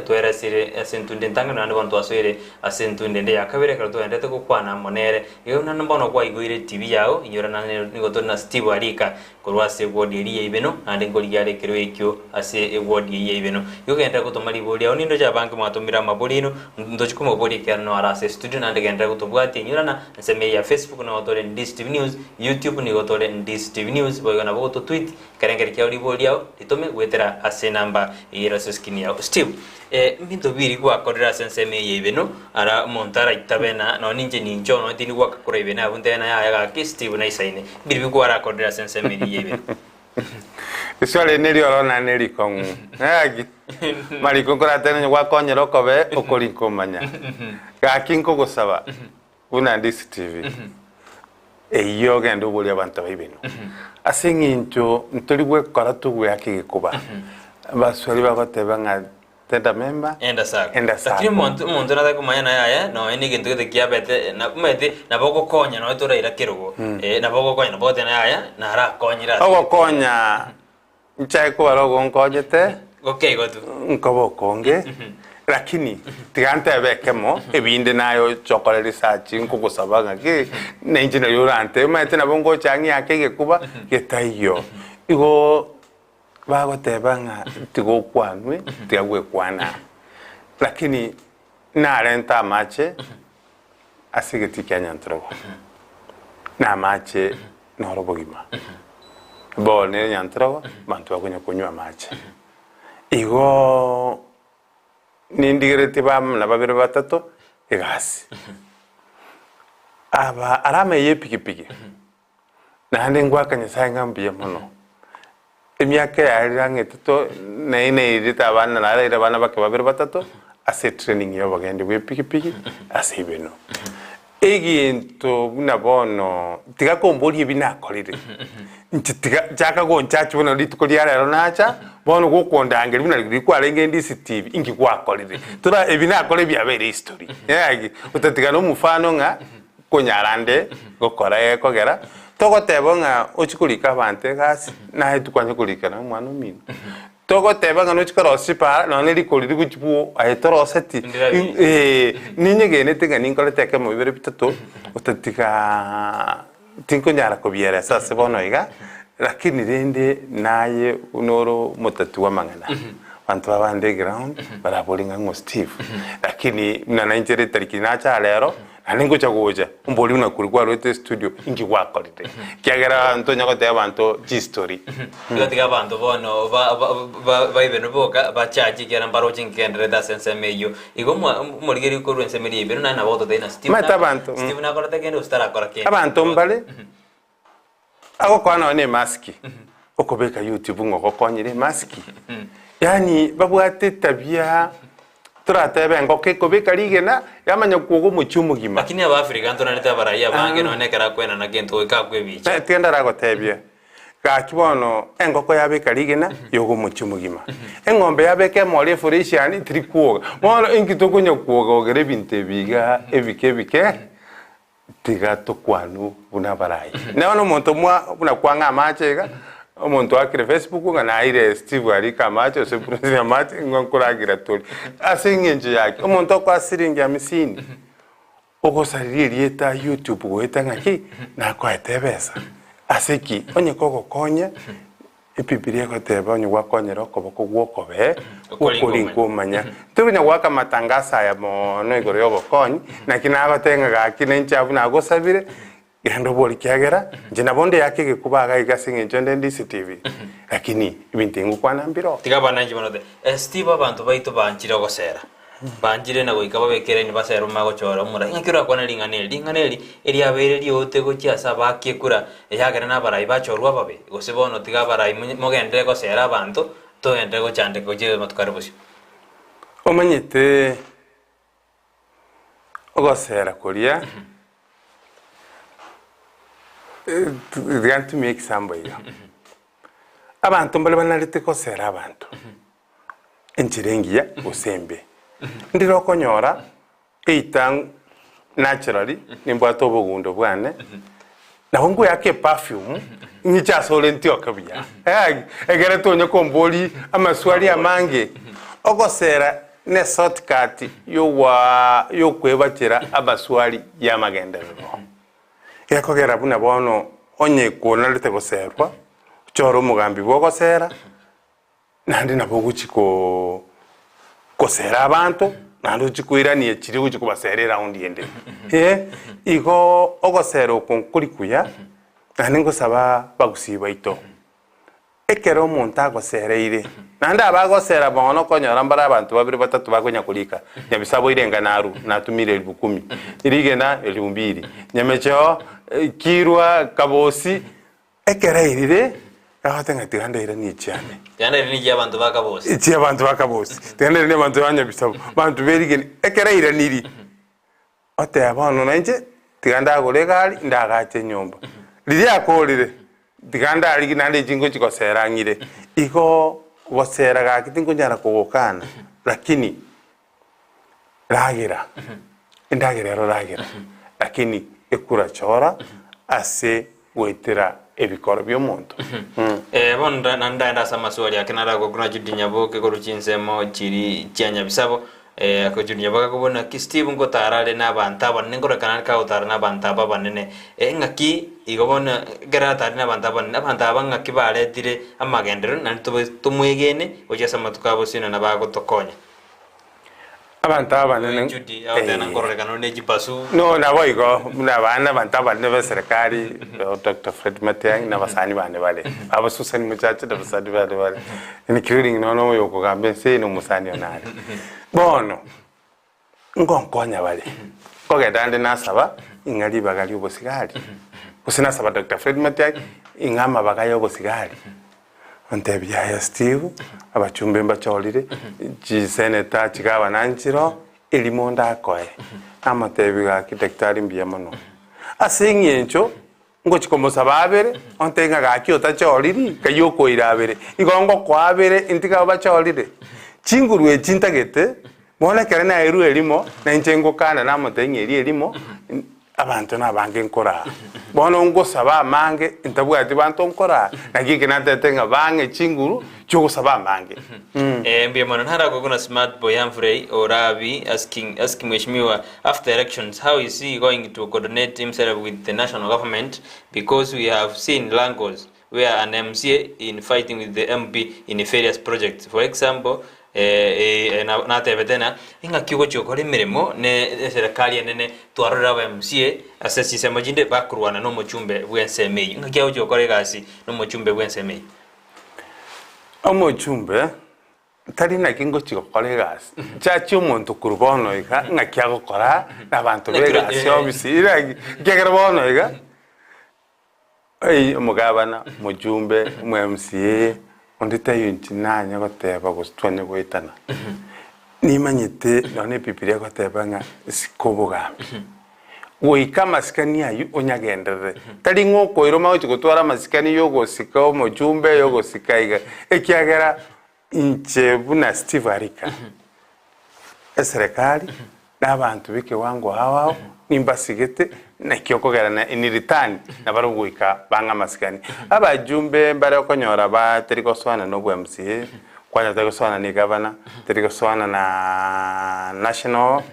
toera sire asentunde tangana ndo bantu asere asentunde nde yakabere kardona ndete kokwana monere yo nana bono kwa igwire TV yao yora nane nigotorna Steve Arika korwase ward ya ibeno ande ngoriyare kero ekyo ase ward ya ibeno yo genda kutomali boli onindo ja banki matumira maburino ndochiko maburi kano arase studio na ndegenda kutubwati nyurana nseme ya Facebook na otole DSTV News, YouTube ni otole DSTV News boyo na boto tweet karengeri kya uri boliao itome wetera ase namba ira seskini ya Steve minto biri kwa kodera senseme yebeno ara montara itabena no ninje ninjo no tini kwa kakura ibena abunte na ya ka Steve na isaine biri kwa ara kodera senseme yebeno isole neli orona neli kongu agi mari kokora tene kwa konyero kobe okorinko manya gakinko gusaba una DSTV eyo gendo boli abantu baibeno asingincho ntolibwe karatu gwe akigikuba baswali bagoteba nga tenda member enda sako lakini muntu na kumanya na yaya no eni gintu gikia bete na kumete na boko konya no tora ira kirugo na boko konya na bote na yaya na ara konyira ogo konya nchai ko rogo nkojete okay gotu nkobo konge lakini tigante bekemo ebinde nayo chokole research nkugusaba ngaki na engineer yorante mate na bongo changi akege kuba getayo igo bagoteba nga tigo kwanwe tigwe kwana lakini na renta mache asigeti Kenya ntrogo na mache no robogima bo ne nyantrogo bantu bakunya kunywa mache igo nindigireti bam na babiri batatu igasi aba arame ye pikipiki na ndengwa kanyasa ngambiye muno emyaka yarange tuto na ine irita bana na ira bana bake babiri batatu ase training yo bagende we pikipiki ase beno eginto buna bono tiga komboli binakolire ntiga jaka go nchachu bono litukoli ara nacha bono gukondangera bina likwalenge DSTV ingi kwakolire tura ebinakole byabere history yagi utatiga no mufano nga konyarande gokora ekogera togoteba nga ochikulika bante gasi nahe tukwanye kulika na mwana mino togoteba nga nochikora sipa no nelikolire guchibu ayetoro seti ninyegene tinga ninkole teke mu bibere bitatu utatiga tinkonyara kubyera sasa bono iga lakini rende naye unoro mutatu wa mangana bantu ba underground barabolinga ngo Steve lakini na 90 tariki nacha lero aningo chagoja umboli una kulikuwa rote studio ingi wakolite kyagera ntonya ko te abantu history yotiga abantu bono ba ibeno boka ba chaji kera mbaro chinkendre da sense meyo igo muligeri ko rense meri ibeno na boto de Steve mata bantu Steve na korata kende ustara korake abantu mbale ago kwana ne maski okobeka YouTube ngo konyire maski yani babwate tabia turatebe ngoke kobeka ligena yamanya kugo muchumugima lakini aba Afrika ntona neta baraya bange none kara kwena na gento ikagwe bicha tienda rago tebye ka kibono engoko yabeka ligena yogo muchumugima engombe yabeke mole furishani trikuoga mono inkitokunya kuoga ogere binte biga ebike tiga tokwanu buna barayi naono monto mwa buna kwanga machega omuntu akire Facebook ngana aire Steve Arika macho se president macho ngonkuragira toli asingenje yake omuntu kwa siringi ya 50 okosaririeta YouTube goeta ngaki na kwa tebesa aseki onye koko konya epipiria ko teba onye wakonyera okoboko gwokobe okolinko manya tunya waka matangasa ya mono igoro yogo konyi na kinago tenga gaki nenchabu na gosabire gendo boli kyagera njina bonde yake gekubaga igasinge njonde DSTV lakini ibintingu kwa nambiro tigaba nanje bonote Steve abantu baito banjira gosera banjire na goika babekere ni basero mago chora umura ngakira kwa linganeli eri abere lyote go cyasa bakekura yagera na barayi bachorwa babe gosebono tigaba barayi mogende gosera abantu to ende go chande go je matukare busi omanyete ogosera kolia to make somebody abantu mbale banalite kosera abantu enchirengia osembe ndiro konyora eitang naturally nimbwato bogundo bwane na hongo yake perfume nyicha sole ntio kabya egere tonye komboli amaswali amange ogosera ne shortcut yo kwebakira abaswali ya magenderero yakogera buna bono onye kona lite goserwa choro mugambi bwo gosera nandi nabo guchiko kosera abantu nando chikuiranie chiri guchi kubaserera raundi ende igo ogosera okonkuri kuya nani ngosaba bagusiba ito ekero omonto agosereire nande abagosera bono konyora mbara abantu babiri batatu bagonya kulika nyabisabo irenga naru natumire 10,000 irigena 2,000 nyamecho kirwa kabosi ekereire ahatenga tiganda ira ni cyane yanda ni je abantu bakabosi iki abantu bakabosi tiganda ni abantu banyabisabo bantu berigene ekereire niri ate abantu nanje tiganda agolegari ndagache nyumba riri akorire tiganda ari nande jingo chikosera ngire iko wasera gakitingo nyara kugokana lakini ragira indagire ro ragira lakini ekura chora ase wetera ebikoro by'omuntu bonda nanda samaswali akenara ko kuna jidinya boke ko ruchinsemo chiri cyanya bisabo ko jidinya boka kubona ki Steve ngo tarale n'abantu abanne ngo rekana ka utara n'abantu abanene ngaki igobona garata n'abantu abanne abantu abangaki baretire amagendero nanto tumwegene oje samatuka bosina nabago tokonya abantu abanene judi awtana ngo rekana ne jipasu no naboigo nabana abantu abanene ba serikali Dr. Fred Matiang'i n'abasani bane bale abasusani muchacha n'abasani bale including no yoko gambe se no musani onare bono ngonkonya bale kogedande nasaba ingari bagali obosigari usina saba Dr. Fred Matiang'i ingama bagayo obosigari ontebya ya Steve abachumbe mbacholire ji senator chigaba nanchiro elimonda akoe amatebiga architectari mbiamono asinyencho ngo chikomosa babere ontenga gakiota choliri kayoko irabere igongo kwabere intiga bacholire chingurwe chintagete bona kerena eru elimo na inchengo kana na motenye elimo abantu nabange nkora bono ngo saba mange intabwati bantu nkora nagike natetenga bange chinguru cyo saba mange mbie mwana ntara ko kuna smart boy Humphrey Orabi asking mheshimiwa after elections how is he going to coordinate himself with the national government because we have seen Langos where an MCA in fighting with the MP in various projects, for example na tebetena inga kigo chokore mirimo ne serikali nene twarura ba MCA asesi semajinde bakurwana no muchumbe bwenseme inga kigo chokore gasi no muchumbe bwenseme omuchumbe tari na kingo chikokore gasi chachi omuntu kurubono ika nga kiago kora nabantu begasi obisi ira kegera bono ika omugabana muchumbe mu MCA ondita yunchi nanya goteba gustwane gwetana nimanyite none pipiria goteba nga sikobugambi goika masikani ayu onyagendere tari ngoko iroma uchi gutwara masikani yogosika omujumbe yogosika iga ekiagera inche buna Steve Arika serikali n'abantu bike wango hawa nimbasigete na kyokogera na iniritani na baruguika banga masikani abajumbe mbare okonyora ba teriko swana no MCA kwanya teriko swana ni governor teriko swana na national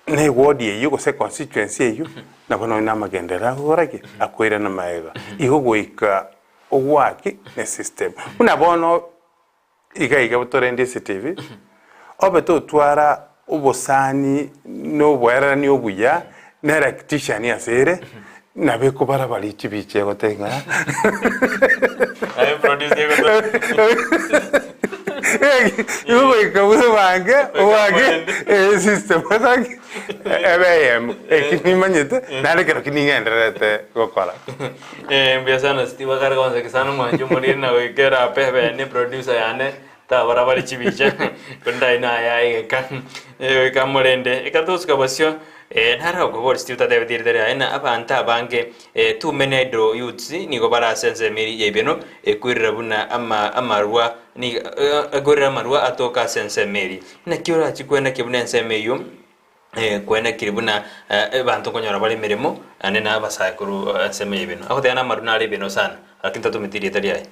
ne ward ye yugo se constituency ye na bono na magendera gorake akwira na maega igogoika ogwaki ne system una bono iga butorende CTV obeto twara ubosani no bwera ni obuya na rectitian ya sere na beko bara bali chibiche gotenga I produce yo ikabuze bange wage system bataki ebem ekimanyete nale kero kiningenderete gokora empiezan Steve carga onse que sano manjo morir na wekera pepe ni producer yane ta bara bali chibiche kunda ina ya kan morende ekatos kabasyo nara go Steve ta debe dire ina abanta bange too many hydro youths ni go bara sense meri yebeno ekwirira buna amarwa ni agora marwa atoka sense meri na kiora chikwena kibuna sense meyo kwena kiribuna bantu konyora bali mirimo anena basakuru seme yebeno aho tena maruna ali beno sana lakini tatumitirie tariai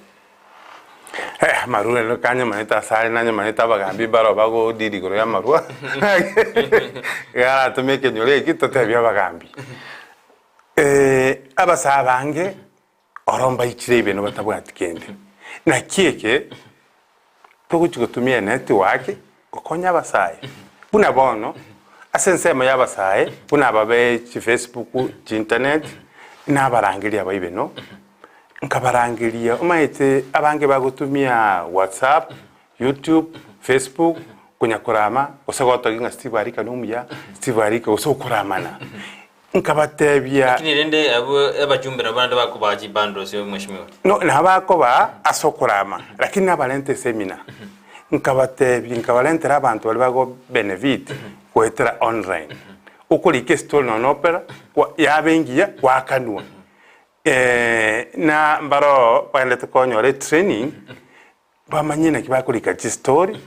marua no kanya manita sare nanya manita bagambi baro bago didi goro ya marua gara tumeke nyole kito tabia bagambi abasa bange oromba ichirebe no batabwati kende na kieke pokuchiko tumia network gokonya abasae buna bono ase ensemo y'abasae buna ababe chi Facebook chi internet n'abarangiria baibeno nkabarangiria omaite abange bagutumia WhatsApp, YouTube, Facebook kunyakurama osegoto ginga Steve Arika n'umuya Steve Arika osokuramana nkabatebya lakini rende abajumbe nabandi bakubaji bundles yo mweshimiwa no nabakoba asokurama lakini nabalente seminar nkabatebya nkabalentera abantu bali bago benefit kwetera online ukulike story no opera yabengiya kwakanwa na mbaro bailete konyore training bamanyina kibakulika chi story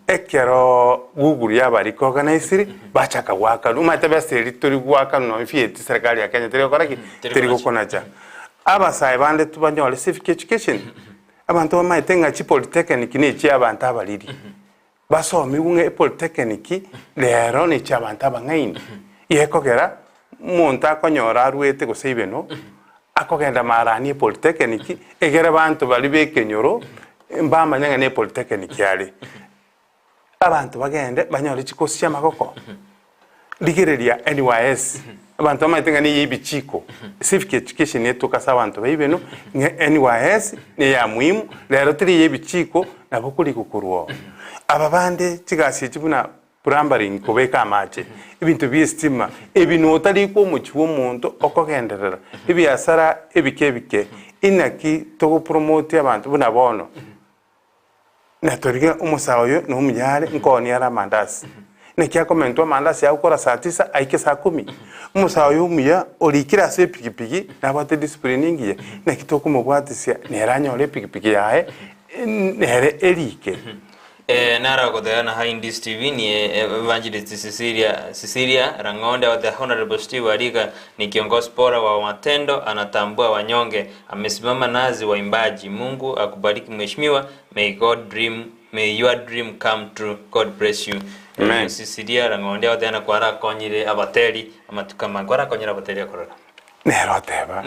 ekero Google yabari organize bachaka waka umate baseri turi waka no fieti serikali ya Kenya tiri koraki tiri kokonacha abasaye bande tubanyole civic education abantu bamaitenga chi polytechnic ni chi abantu abaliri basomi unge polytechnic lero ni chi abantu abangaini yekogera muntu akonyora arwete gusibeno akogenda marani polytechnic egera abantu bali bekenyoro mbamanyanga ne polytechnic yali abantu bagende banyole chikosi cha magoko ligereria NYS abantu bamaitenga ni yibichiko civic education etukasa abantu baibeno NYS ne ya muhimu lero tiri yibichiko nabokuli kukurwo ababande chigasi chibuna primary kubeka amache ibintu byestima ebinota liko muchiwo muntu okogenderera ibiasara ebikebike inaki to promote abantu buna bono natoriga umusayo no munyare nkoni ara mandasi nekia komento mandasi yakora saa 9 aike saa 10 umusayo umuya olikira se pikipiki nabate disciplining ye nekitoko mubwatisia neranyole pikipiki yae nere erike nara kodana ha Indis TV ni Evangelist Cecilia Rangonde wa the Honorable Steve Arika ni kiongozi bora wa matendo, anatambua wanyonge, amesimama nazi waimbaji. Mungu akubariki mheshimiwa. May your dream come true. God bless you. Amen. Cecilia Rangonde wa the kwara konyire abateri amatukama kwara konyira abateri akorora neroteba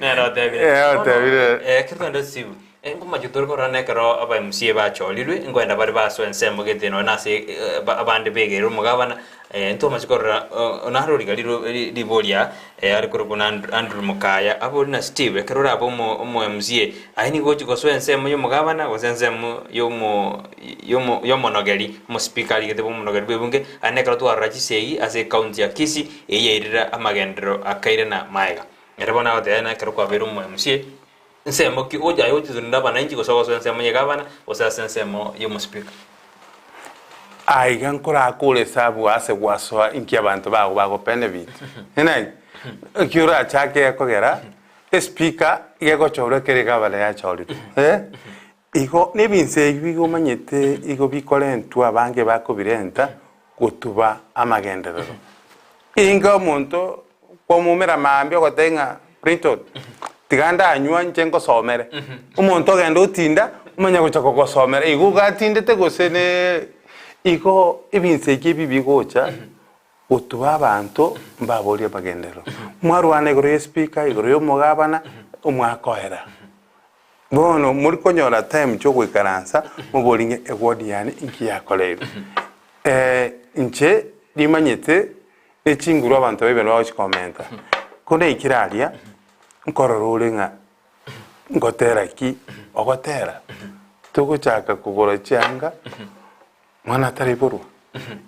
neroteba kitendo sibu ngoma jutor ko rane karo aba msie ba cholirwe ngwenda bari baso ensemo geteno nase abande begero mugabana ento machikora onaro ligaliro libolia ari kuro kuna Andrew Mukaya abo na Steve karo abo mo msie aini gochi ko so ensemo yo mugabana go ensemo yo monogeri mo speaker ligete bo monogeri bebunge ane karo to arachisei ase county ya Kisii eyerira amagendero akaire na maiga erabona odena karo kwa beru mo msie nsemo ki oja yo tuzunda bananchi gosogoso nsemo yegabana osasa nsemo yo speaker aigan kora kule sabu ase gwaso inki abantu bago benefit enai kiura chake kogera speaker yego chore kerega bale ya chori iko nebinse ibigo manyete iko bikolentu abange bakobirenta gutuba amagenderero inga muntu komumera mambyo gotenga printout tiganda anywa njengo somere umuntu genda utinda umanya guchako gosomera iguga tindete gosene iko ibinse kibibigocha utuba abantu mbaboria bagendero mwarwane goro speaker igoro yo mugabana umwakohera bono muri konyora time cyo gwikaransa muboringe egodi yani inki yakoleiro nche limanyete echinguru abantu bebe no komenta kone ikiralia nkororore nga ngotera ki ogotera tuguchaka kugora cyanga mwana tariburu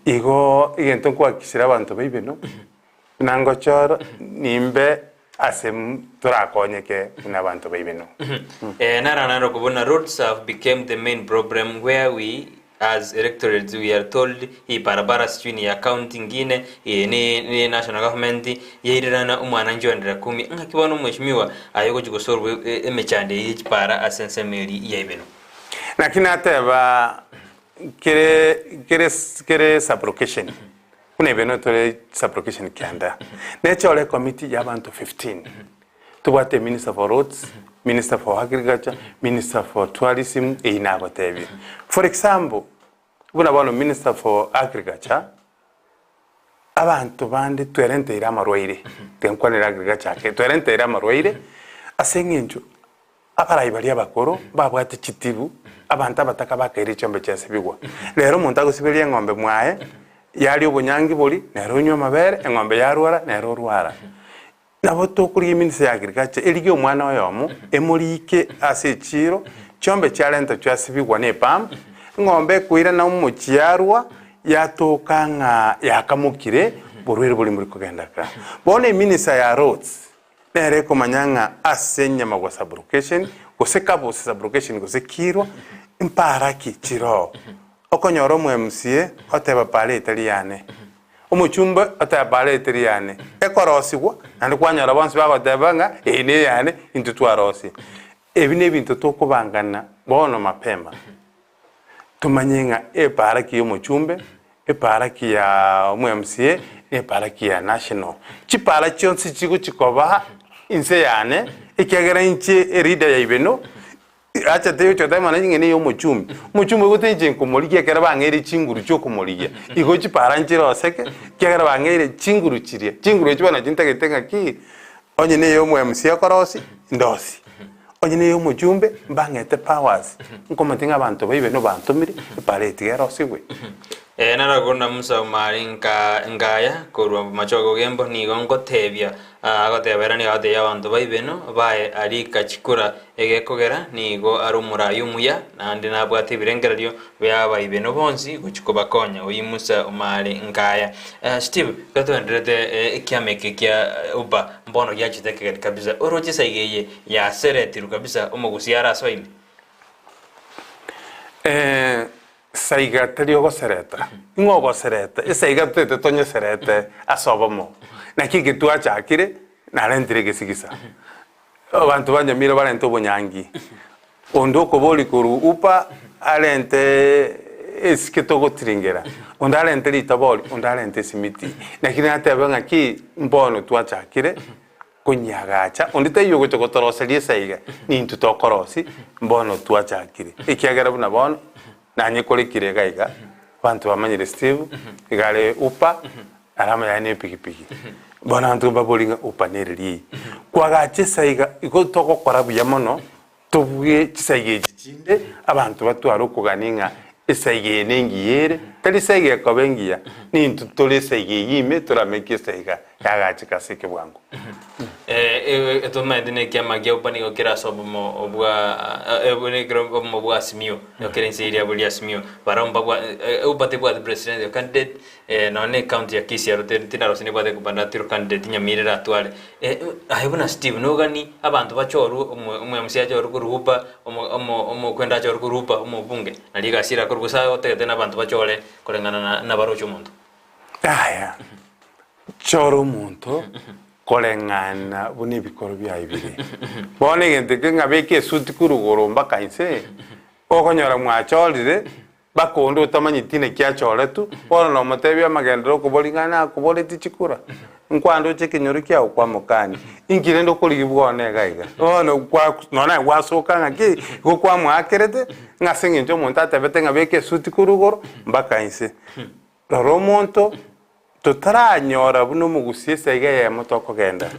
igo igento kwa kisira abantu bibeno nango choro nimbe asem turakonyeke na abantu bibeno nara kubona roads have become the main problem where we as electorates we are told barabara stuni ya county ngine ni national government yeirana umwana njondera 10 ngakibona umweshimiwa ayego jigosoro emechande yipara asensemeri yebeno lakini ateba kere sublocation kuna ibeno tole sublocation kanda nature committee y'abantu 15 tubate minister for roads, minister for agriculture, minister for tourism inabo tebi. For example, kuna bano minister for agriculture abantu bande twerente ira marwaire tenkwanira agriculture ke twerente ira marwaire asengenjo abarayi bali abakoro babwate kitibu abantu abataka bakaire chombe chasibigwa lero muntu agosiberia ng'ombe mwae yari obunyangi buri nero nywa mabere eng'ombe yarwara nero rwara nabo tokuri minister ya agriculture erige omwana oyomo emurike ase chiro chombe charenta chasibigwa ne pam ng'ombe kuira na umuchiarwa yatokanga yakamukire burwere buri muri kugendaka bone minister ya roads nere komanyanga asenya magwa sublocation guseka bose sublocation gusekirwa imparaki chiro okonyoro mu MCA oteba pale italiane umuchumba oteba pale italiane ekorosigwa andi kwanyara bonse bagotebanga ene yane into twarosi ebine bintu tokubangana bono mapema tumanyenga eparaki y'umuchumbe eparaki ya mu MCA eparaki ya national chipara chonsi chigo chikoba inse yane ikagera inche erida ya ibeno acha teyo chota mana ngene yo muchumbe gotenje nkomolikia kera bangere chinguru cyo komolikia igo chipara nchiro seke kera bangere chinguru chiria chinguru chibana chintegetenga ki onye ne yo mu MCA korosi ndosi onye ne yo muchumbe mbangete powers nkomatinga abantu baibeno bantumire pare tigero sigwe naragona musa marinka ngaya kurwa machogo gembo ni gongo tebia agotebera ni ade yabantu baibeno bae ari kachikura egekogera nigo arumura yumuya nandi nabwate birengererio bya baibeno bonsi guchikoba konya oyimusa umari ngaya Steve katondrete ikyameke kya uba mbono yachiteke kabisa oroje saigeye ya seretiru kabisa umugusiara soini saiga telio go sereta ngogo sereta saiga tete tonye sereta asobomo nakiki tuachakire narentire gesigisa abantu banyamira barento bonyangi ondo koboli kuru upa alente esketogo tringera onda alente litaboli onda alente simiti nakini atebanga ki mbono tuachakire kunyagacha ondite yugo chokotoroselie saiga ni ntutokorosi mbono tuachakire ikiagera buna bono nanye kolekire gaiga bantu bamanyire Steve igale upa alama ya ne pikipiki bona antu babolinga upa neriri kwagache saiga iko toko korabu ya mono tubuye chisaige chinde abantu batwaro kuganinga esaige nengiyere tali saige kabengiya ni ntutole saige yime turameke saiga yagache kasike bwangu etoma dine kia magia upani ko kira sobomo obwa ebone kro mo bwa simio yo keren seria bwa simio baromba bwa upate bwa president yo candidate no ne county ya Kisii rote tina rosine bwa de kubanda tiro candidate nyamirira atwale ayibona Steve no gani abantu bachoru umwe msiya choru kurupa omo kwenda choru kurupa omo bunge naliga sira kurusa otete na abantu bachole kolengana na barocho muntu aya choro muntu kolengana buni bikoro bya ibiri bone gente kenga beke suti kurugoro mbaka inse okonyora mwacholire bakondo utamanyitine kyachole tu bona no mutebya magendero kubolingana kuboleti chikura nkwando chekinyoro kya kwa mukani ingire ndo kuligibwone gaiga ono kwa nona wasoka ngaki go kwa mwakerete ngasinge njo muntu atebete ngabeke suti kurugoro mbaka inse romonto tutaranyora buno mugusie saiga ya mutoko genda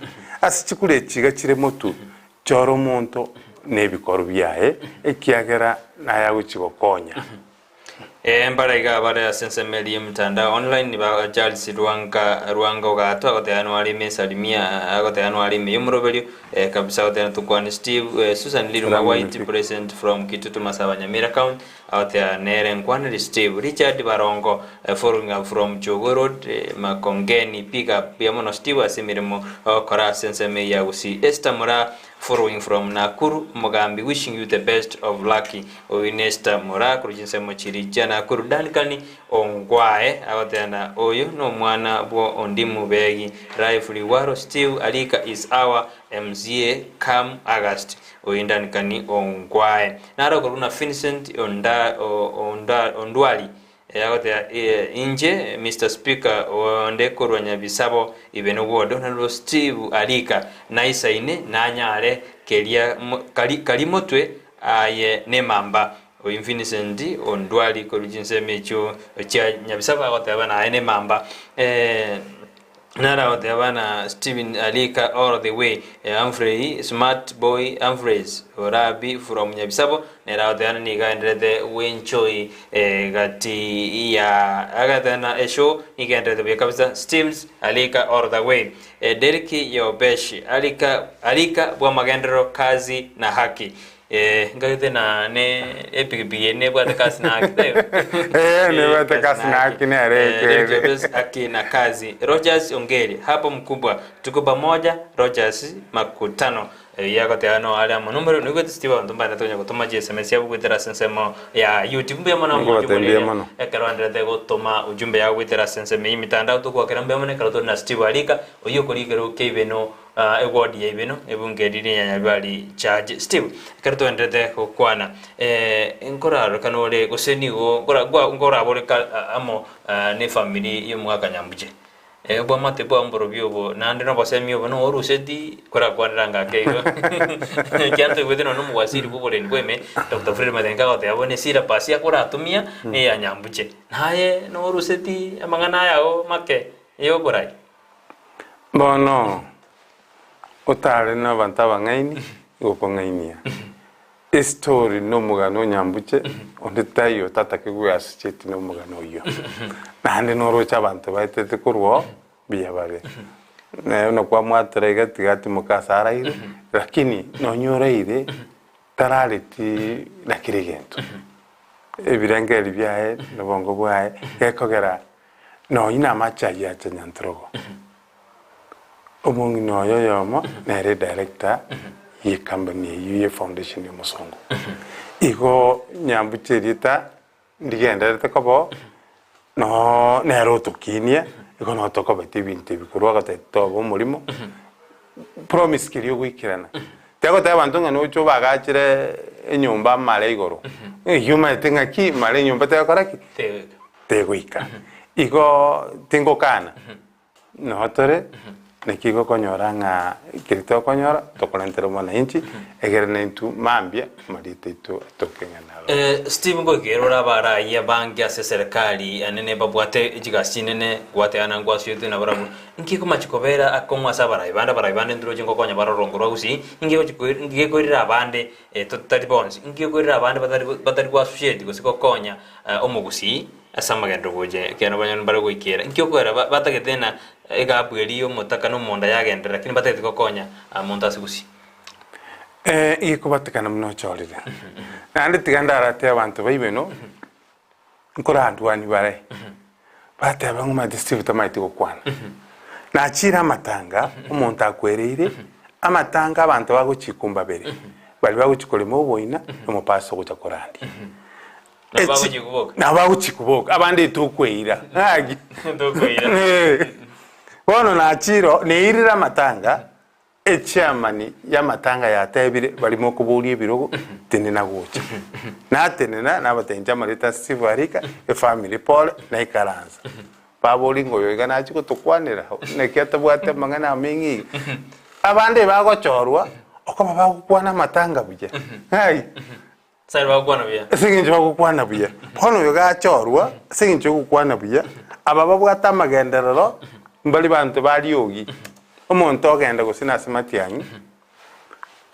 asichikure chiga chire mutu choro muntu nebikoro byae ekiagera naya guchigokonya Mbaraga bara sense media mtandao online ni ba Charles Ruanga gato agote anuari mesalimia agote anuari meyumrobelio kabisa agote tukwane Steve Susan Liruma White present from Kitutu Masabanya Miraccount agote nere nkwane Steve Richard Barongo following up from Jogo Road Makongeni pick up yamono Steve asimiremo kora sense media usi Estamura following from Nakuru Mogambi wishing you the best of lucky Oinesta Mora kurujinse mochiri jana kurudanikani ongwae awatena oyo no mwana bo ondimu begi rifle waro Steve Alika is our MCA come August oindanikani ongwae naro kuruna Vincent ondwali yagote inje Mr Speaker onde kurwanya bisabo ibeno wodo na Steve Alika naisaine nanyare kelia kalimotwe aye ne mamba o Vincent ondwali kurujinse mecho cha nyabisaba yagote bana ene mamba Nara wote abana Steven Alika all the way Humphrey Smart Boy Humphreys Orabi from Nyabisabo nera wote ana ni gaendrede wenchoi gati ya agatana esho ni gaendrede bya kabisa Steven Alika all the way Deriki Yobeshi Alika bwa magendero kazi na haki ngate na ne epigipige ne bwa kasi na haki ne bwa kasi na haki ne areke haki na kazi Rogers Ongeri hapo mkubwa tuko pamoja Rogers makutano yako teano ala numero ni gute Steve ndumba natonya gutuma SMS ya gwitera sensemo ya YouTube ya mwana mwana ekaro andrete gutuma ujumbe ya gwitera sensemo imitandao tukwa kirambe mwana karato na Steve Alika oyo kurigero kebeno eward ya ibeno ebungeri nyanya bali charge Steve karato andrete kokwana enkora kanole gusenigo ngora aboreka amo ne family yo mwaka nyambuje bwa mate bwa mboro byobo nande no basemi obo no oruseti kora kwanranga keigo kyanto gweteno no mwasiri bubore ndweme Dr. Fred Madenga gote abone sira pasi akora atumia ne yanyambuche naye no oruseti amangana yao make yo borai bono otare na bantaba ngaini gopongainia story no mugano nyambuche onde tayo tatake gwas cheti no mugano yo nande no rocha bantu baitete kurwo biya bare no kwa mwatre gati mukasara ire lakini no nyoreire taraliti nakirigento ebirangeli byae no bongo bwae gekogera no ina macha ya chanyantrogo omongi no yoyomo nere director ye company ye foundation yo musongo igo nyambuche rita ndigenda kobo no nero tukinia igo no tokoba tibinti bikorwa gatato mulimo promise kiri gwikirana tego ta bantu ngano cyo bagachire enyumba male igoro yuma tenga ki male nyumba ta karaki tegwika igo tengo kana no tore nekigo konyoranga kirito konyora tokolentero mwana inchi egerene intu mambia marite itu tokengana Steve ngogerora bara ya banki ya serikali anene babwate ijigasinene gwate anangwa syote na barabu nkiko machikobera akomwa sabara ibanda ndiro jingo konya barorongorwa gusi ngiye korira abande totari bonzi ngiye korira abande batari kwa associate gusiko konya omugusi asamagendo goje kyano banyo mbara goikera nkyo kwera batagetena egabweriyo mutakano monda yagendera lakini batete kokonya monda sigusi iko batakana mno chorire nandi tigandara te abantu baibeno nkora andwani bare bate abanguma district amaiti kokwana na chira matanga umuntu akwerire amatanga abantu baguchikumba bere bali baguchikolemo boina umupaso kuja korandi na baguchikuboka abandi tukweira agi tukweira bono na chiro neirira matanga echamani ya matanga ya tebire balimo kubulie birogo tenena gocha na tenena na batenja marita Steve Alika family Paul na ikaranza babolingo yoga na chiko tukwanira nekiata bwate mangana mingi abande bagochorwa okoma bagukwana matanga buja hai sari bagukwana buya singinje bagukwana buya bono yoga achorwa singinje gukwana buya ababa bwata magenderero mbali bantu bali yogi omuntu ogenda gusina simatianyi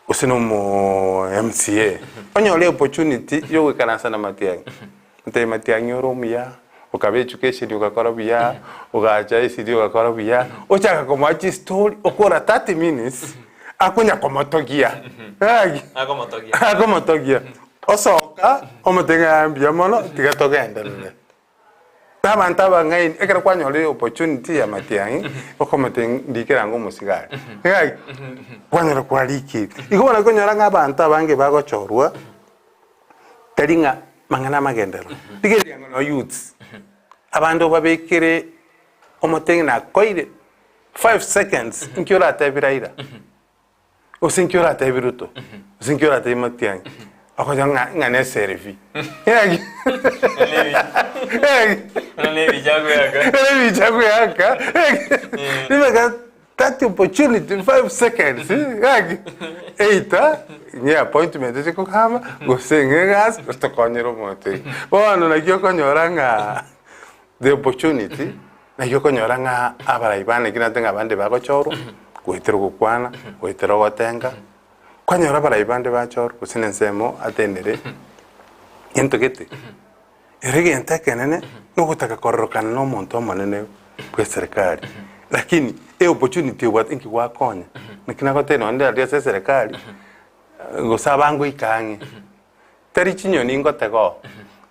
usino mu MCA onyole opportunity yo gikaransa na matianyi nte matianyi oromuya ukabe education ugakora buya ugacha isidi ugakora buya ochaka komachi story okora 30 minutes akunya komotogia akomotogia osoka omutenga ambia mono tigatogenda nene Tabanta bangai ekera kwanyole opportunity ya matiangi okomete ndikerango musigari ngai kwanyora kwaliki igona konyora ngabanta bange bagochorwa taringa mangana magendero digerango no youths abando babekere omotenga na koire 5 seconds nkyora tabiraira osinkyora tabiruto osinkyora tamatiangi akoja ngane servi yagi Levi jago yaka nimega that opportunity 5 seconds yagi eita ni appointment ziko kama gosengas tokonyero mote bono na kyo konyoranga the opportunity na yo konyora nga abarayibane kinate ngabande bagochoro gwetero gukwana gwetero gotenga kwanyora barayibande bachoro kusine nsemo atenere into gete erigente kenene no gutaka kororokana no muntu omonene bwa serikali lakini opportunity what inki wakonya nikina goteno ande adia serikali gosabango ikange tari chinyoni ngotego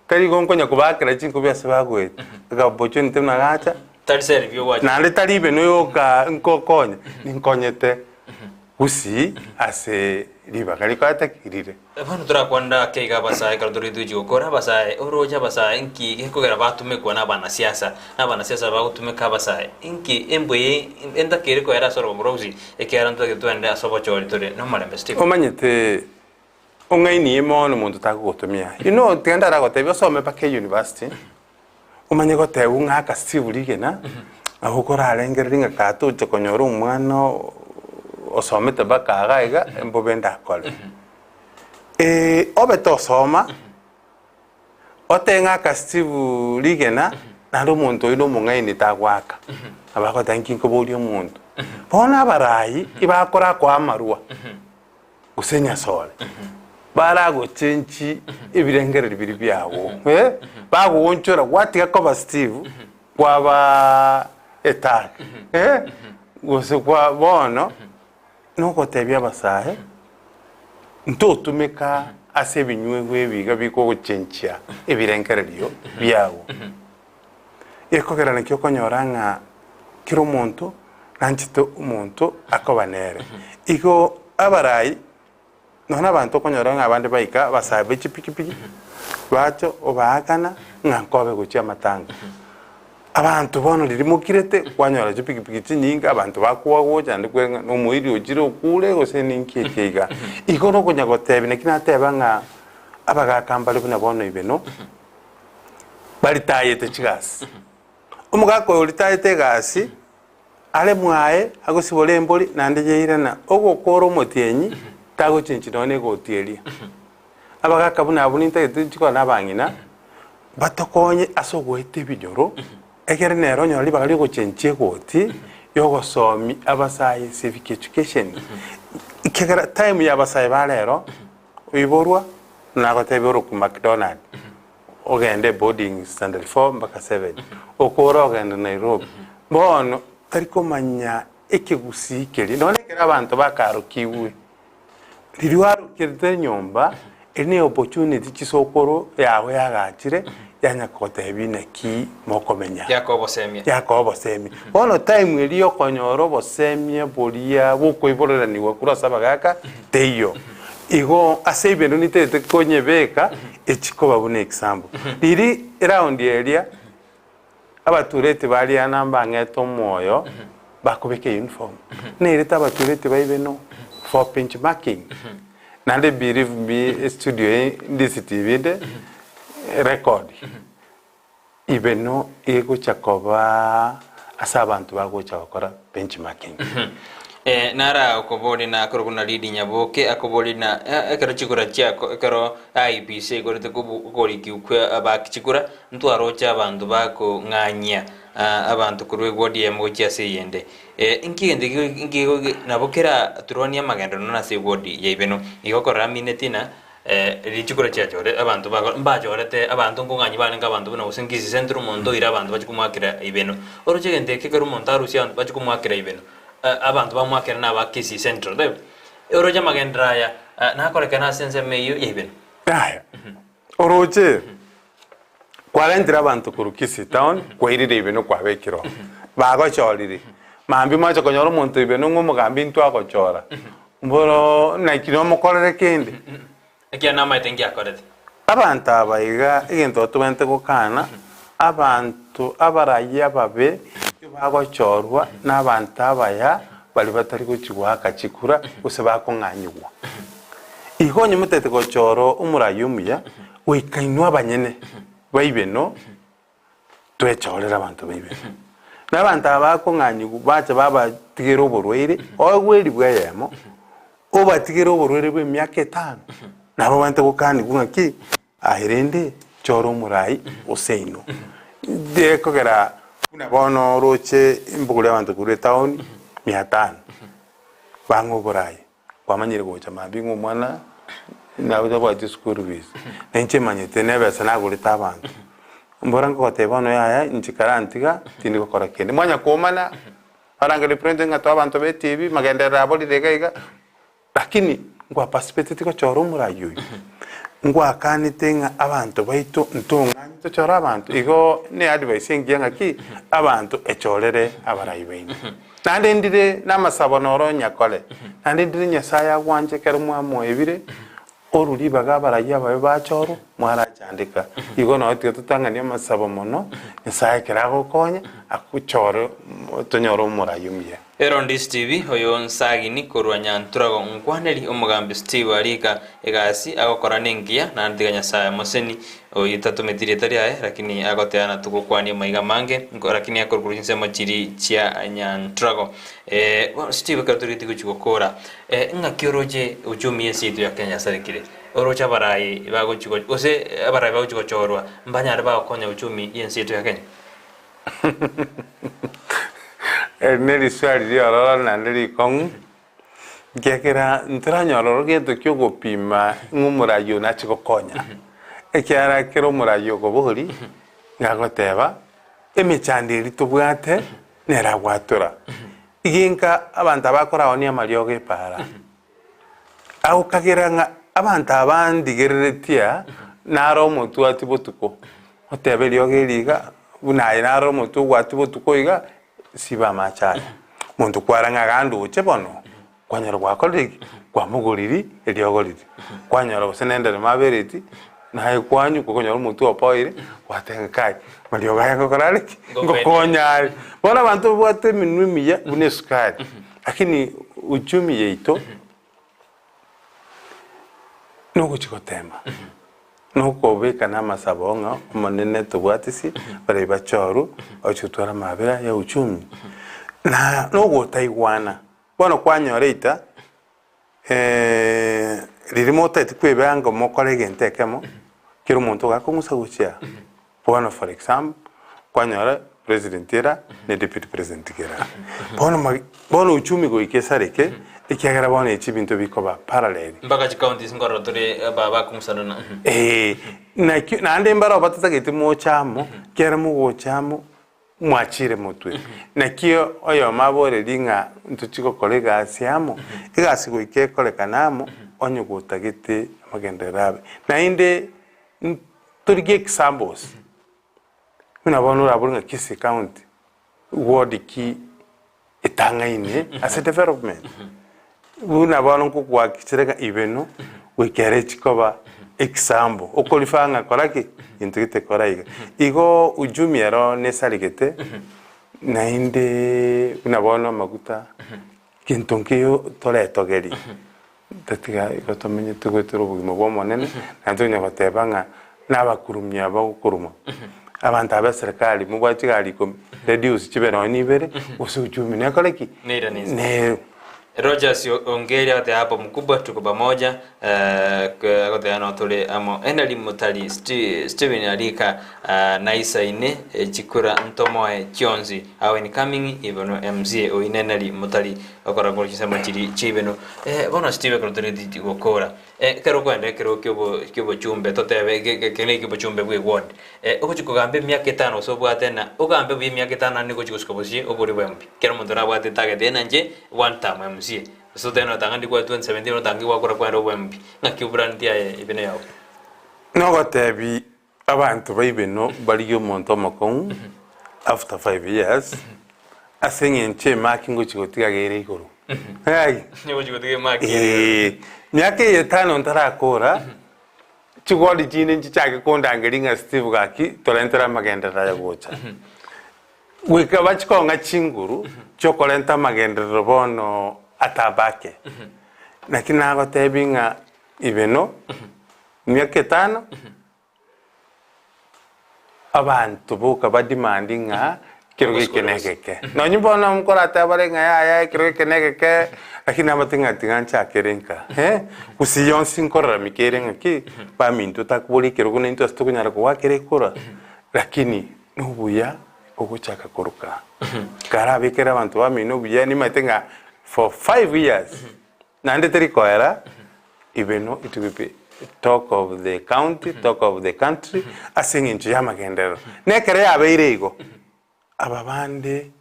tari gonkonya kubakira chinko byase bagwete ga opportunity nagacha tari servio wacha na le tari beno yoka nkokonya ninkonyete usi ase riba kali kwata kirire bano turakwanda keiga basaye karodori tuji gukora basaye oroja basaye inki gekogera batume kwana bana siasa bagutumeka basaye inki emboye enda keriko era soro mbrozi ekeranto ke twende asobo chori tore no malembe stick omanyete ongaini emono muntu tagutumia tenda ragotebyo some pake university umanye gotebu ngaka stibuligena ahukora arengereringa katuche konyora umwana osomete bakagaiga embobenda kole obeto soma otenga kastivu ligena nalo muntu ino mungaini tagwaka abako tanki nkobodi omuntu bona barayi ibakora kwa amarua usenya sole barago chenchi ibirengereri biri byawo baguonchora gwatiga koba steve kwaba etak gose kwa bono nuko tebya basahe ntotumeka ase binywe biga biko guchenchia ebirengereriyo byawo ekogera nakyo konyoranga kiro muntu nanchito umuntu akobanere igo abarayi nona abantu konyoranga abandi baika basabe chipikipiki bacho obakana ngankobe guchia matanga abantu bono lirimukirete kwanyora chipikipiki chinyinga abantu bakuwa gocha ndikwenga no muiri ojiro kule gose ninkekeiga ikono kunya gotebi nekina tebanga abaga kambale buna bono ibeno bali tayete chigasi umugako uri tayete gasi ale mwae agosibole emboli nande yeirana ogokoro motienyi tago chinchidone gotielia abaga kabuna abunita etchiko nabangina batokonye asogwete binyoro egere nero nyori bagali gochenchie goti yogosomi abasayi civic education ikegera time ya abasayi balero uiborwa nagotebero ku McDonald ogende boarding standard 4 mpaka 7 okoro ogende Nairobi bono tariko manya ekigusikeri nonekera abantu bakarukiwe ririwaro kirite nyomba ene opportunity chisokoro yawe yagachire yanyakotebine ki mokomenya yakobo semi bono time iliyo konyoro bosemie bolia bukoiboreraniwa kura sabagaka teyo igo asebeno nitete konyebeka echiko babune example riri round area abaturete bali anamba ngeto moyo bakubeke uniform nerita abaturete baibeno for benchmarking nande believe studio DCTV de record ibeno ego chakoba asabantu bagocha bakora benchmarking nara okoboli na koroguna lidi nyaboke akoboli na ekero chikura chako ekero IPC gorete kugori kiukwe abakichikura ntwarocha abantu bako nganya abantu kurwe godi emochi aseyende ingende nabokera turonia magendo na se godi yebeno igokora minetina richikura chachore abantu mbachorete abantu ngonganyi bane ngabantu buna usingisi centro mondo ira abantu bachikumwakira ibeno orochegende kekero montaru sia bachikumwakira ibeno abantu bamwakira nabakisi centro de oroja magendraya nakorekana sense meyo yebeno aya oroche kwalendira abantu kurukisi town kwairire ibeno kwabekiro bagochorire mambi macho konyoro muntu ibeno ngomugambi ntwagochora mboro nakino mukorere kende ekia nama itengi akorete abantu abayiga egento tubente gukana abantu abaraya babe bagochorwa n'abantu abaya bali batari kuchigwa kachikura use bakonganyigwa igonye mutete gochoro umurayumuya wikainwa abanyene baibeno twechorera abantu baibeno n'abantu abakonganyigwa bacha baba tigero borwere ogweri bwayemo obatigero borwere bw'emyaka 5 nabo bante gukani gungaki ahirende choro murai useino de kogera Una bono roche imbugule abantu kure town 500 bango borai kwamanyire gocha mabingo mwana na uza kwa school fees nenche manyete nebe sana gure tabantu mborango kote bono ya nchikara antiga tindi gukora kende mwanya komana arangere prende nga tabantu be TV magende raboli degaiga lakini ngwa participate tiko choro murayo ngwa kanitenga abantu baito ntunga chora abantu igo ne advice ngianga ki abantu echorere abarayi baini nande ndire namasabo noro nyakole nande ndire nyasaya gwanje kero mwamo ebire oruri baga barayi ababe bachoro mwara chandika igo no tutangania amasabo mono nyasaya kerago konya akuchoro tonyoro murayumye Erondis TV oyo nsagini kurwanya nturago nkwaneri omugambi Steve Arika egasi agokora nengia na ndiganya saya moseni oyitatu metiri tariae lakini agoteana tukukwani maiga mange lakini akorkurunse machiri chia nyantrago Steve katuriti kuchukora ngakioroje uchumi yesitu ya Kenya sarikire orocha barai bagochiko ose barai bagochorwa mbanya ba konya uchumi yensitu ya Kenya neri swali dio rora na neri kong gekera ntranyo roro geto kyogo pima ngumurayo na chiko konya ekyara kero murayo go bohori ngagoteba emichandiri tubwate nera gwatura iginka abantu abakora oni amarioge para au kagera nga abantu abandigereretia naro mutu atibotuko otebelioge liga unaye naro mutu gwatibotuko iga siba machari muntu kwaranga gandu uchebono kwanyoro gwakolegi kwamuguriri eliogoriri kwanyoro busenendere mabereti naye kwanyu kokonyoro muntu opoire watenga kai malioga yako koraleki ngokonyari bona abantu bwate minwimiya bunesukari lakini uchumi yeito nuko chikotema nuko beka na masabonga omanene tubwatisi bare bachoru ochutwara mabera ya uchumi na nuko taigwana bono kwanyoreita ririmo tete kwebanga mokorege ntekemo kiro muntu gakongusa guchia bono for example kwanyora president era ne deputy president kera bono uchumi go ikesareke ikiagara bono echibinto bikoba parallel mpaka counties ngoro tore baba kumusana na ande mbara batatagete mo chamo kera mu go chamo mwachire mutwe nakio oyo mabore linga ntuchiko kolega asiamo igasi go ikekoleka namo onyo gutagete magenderabe na inde turige examples una bono rabunga Kisii county ward ki etangaine as a development una bono kwa kichirega ibeno wekere chikoba example okolifanga koraki intugite koraiga igo ujumi ero nesaligete na inde una bono maguta kintonkiyo toletogeri tatiga ikotomenye tugwetero bugimo bwo monene nantonya batebanga nabakurumya bagukuruma abantu aba serikali mubwachigali ko reduce chibero nibere usujumi nekoleki ne Rogers ongeria ate hapo mkubwa tuko pamoja kote anotole amo endali mutali Steven Arika naisa ine chikura ntomoe chionzi awe ni coming ibano MZA o inenali mutali okora gol kisema chiri chibeno bona Steve kote ndi gokora kero kwende kero kyobo chumbe totebe kene kyobo chumbe bwe ward okuchiko gambe myaka 5 so bwatena ogambe bwe myaka 5 niko chikuskobosie oburi bwempi kero muntu rabwate target enanje one time MZA so tena tangandi kwa 2017 tangi wakora kwa robempi ngakibrandia ibene yao nogotebi abantu baibeno baliyo monto makon after 5 years asenyenche makingo chigotiga gere iguru hai niwo chigotiga maki myaka 5 ntarakora chigoli jine nchichake kondangelinga Steve gaki tolentera magendera ya gocha wika bachikonga chinguru chokolenta magendera bono atabake lakini nago tebinga ibeno myaka 5 abantu boka badimandinga kiroge kenegeke no nyibona mukora tabarenga ya kiroge kenegeke lakini amatinga tingancha kerenka usiyonsi nkora mikerenga ki ba mintu takubuli kirogo nento astukunyara kwa kerekora lakini nubuya oguchaka kuruka kara bikera abantu bamino buyani matenga for 5 years nande terikoera ibeno it will be talk of the county, talk of the country, asinginchi yamagendero nekere abeirego ababande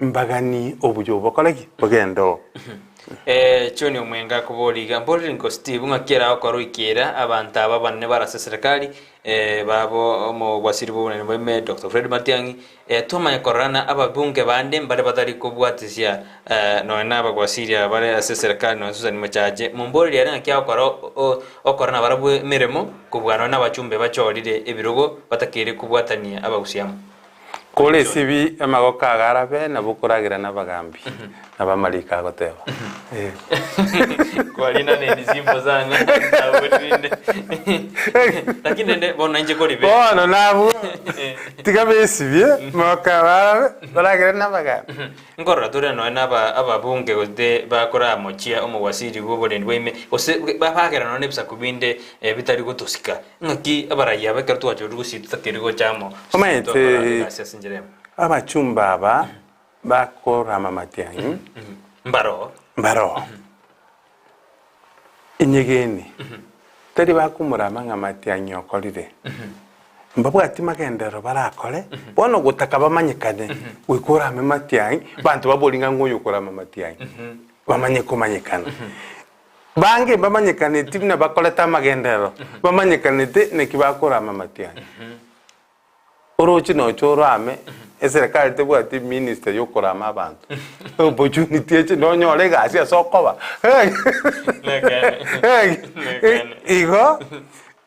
mbagani obujo bokoleki bagendo choni omwenga kuboliga mboli ngo Steve ngakera akoro ikera abantu aba banne barase serikali babo omo wasiri bone beme Dr. Fred Matiang'i toma yakorana ababunge bande mbale batari kubwatisia no na abagwasiri abale ase serikali no Susan Machaje mumboli yari ngakya akoro okorana barabu miremo kubwana n'abachumbe bachorire ebirogo batakire kubwatania abagusiamo kole sibi amagoka agarabe nabukuragira nabagambi nabamalika goteba kwalina neni simpo zanga abotinde lakini nde bona nje koli be bona nabu tigabe sibye magoka agarabe baragira nabagambi ngorra tore no naba ababunge gode bakora mochia omo wasiri bobole ndweme ose babagera no nebisa kubinde bitari gutosika ngaki abaraya bakartu wacho rugusita kirigo chamo omaite abachumba aba bakora Matiang'i mbaro inyegeni tari bakumurama nga Matiang'i okorire mbabwati magendero barakore bono gutaka bamanyikane wikurame Matiang'i bantu babolinga ngoyo kurama Matiang'i bamanye kumanyikana bange bamanyikane timna bakoleta magendero bamanyikane te nekibakurama Matiang'i orochi no chorame eserikali tebwati minister yokorama abantu opportunity eche no nyore gasi asokoba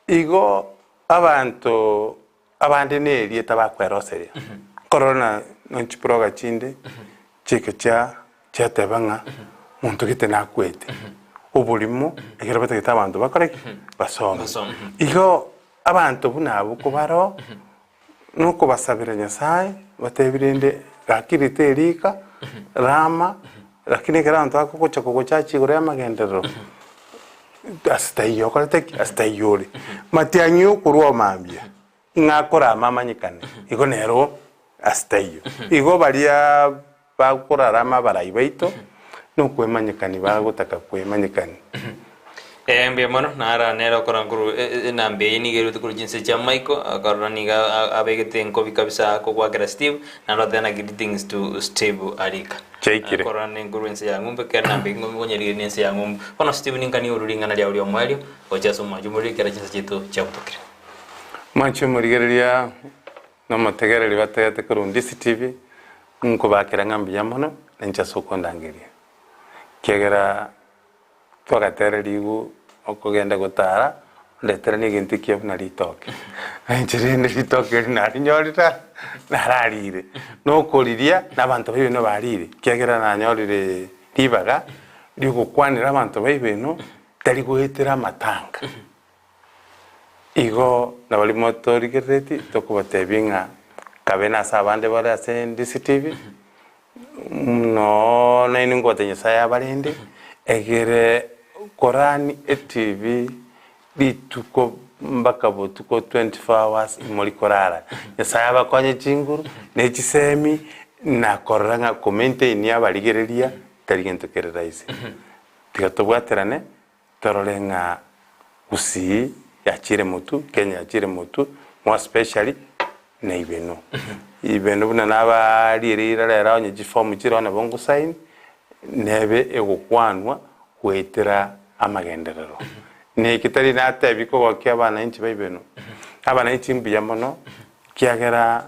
igo abantu abandi neri etabakweroseria corona nonchiproga chinde cheke cha tebanga muntu gite nakwete obulimo egera bategeta abantu bakoreki basoma igo abantu bunabo kubaro nuko basabira Nyasaye batebirinde gakirite erika rama lakini karantu akokocha kokochachi gore amagendero astayo koleteki astayore Matiang'i okurwa mambia ngakora mamanyikane igo nero astayo igo baria bakora rama baraibaito nuko emanyikani bagotaka kwemanyikani Mbia mono nara nero koranguru nambe ni geru tukuru jinse Jamaico akarani ga abegete nkobi kabisa ko kwa Steve na no then greetings to Steve Arika Cheikire korani nguru nse ya ngumbe kana nambe ngonyeri nse ya ngumbe kono Steve ninkani urulinga na lya mwalio ochaso majumuri kera jinse chetu cha butokire mancho murigereria no mategereri batete kuru DCTV nko bakira ngambi yamono nenchaso kondangeria kegera twagatere ligu okugenda gutara ndetera ni gintu kyo na litoke enjirinde litoke nari nyorita nararire no kuriria nabantu bino barire kegera na nyorire libaga ligukwanira abantu bino tari guhitira matanga igo nabali motori gereti tokubatebinga kabena sabande bare ase DCTV no naini ngotenye saya balinde egere Korani TV bituko mbaka botuko 24 hours imoli korara Nyasaye abakonye chinguru nechisemi na koranga komente ni abaligereria tarigento kerera ise tigatobwaterane torolenga usi yachire mutu Kenya yachire mutu more especially na ibeno buna nabalirira lera onye jiform chirona bongo sign nebe egokwanwa kwetera amagenderero ne kitari natebiko gokya bana inchi baibeno abana inchi mbiya mono kiagera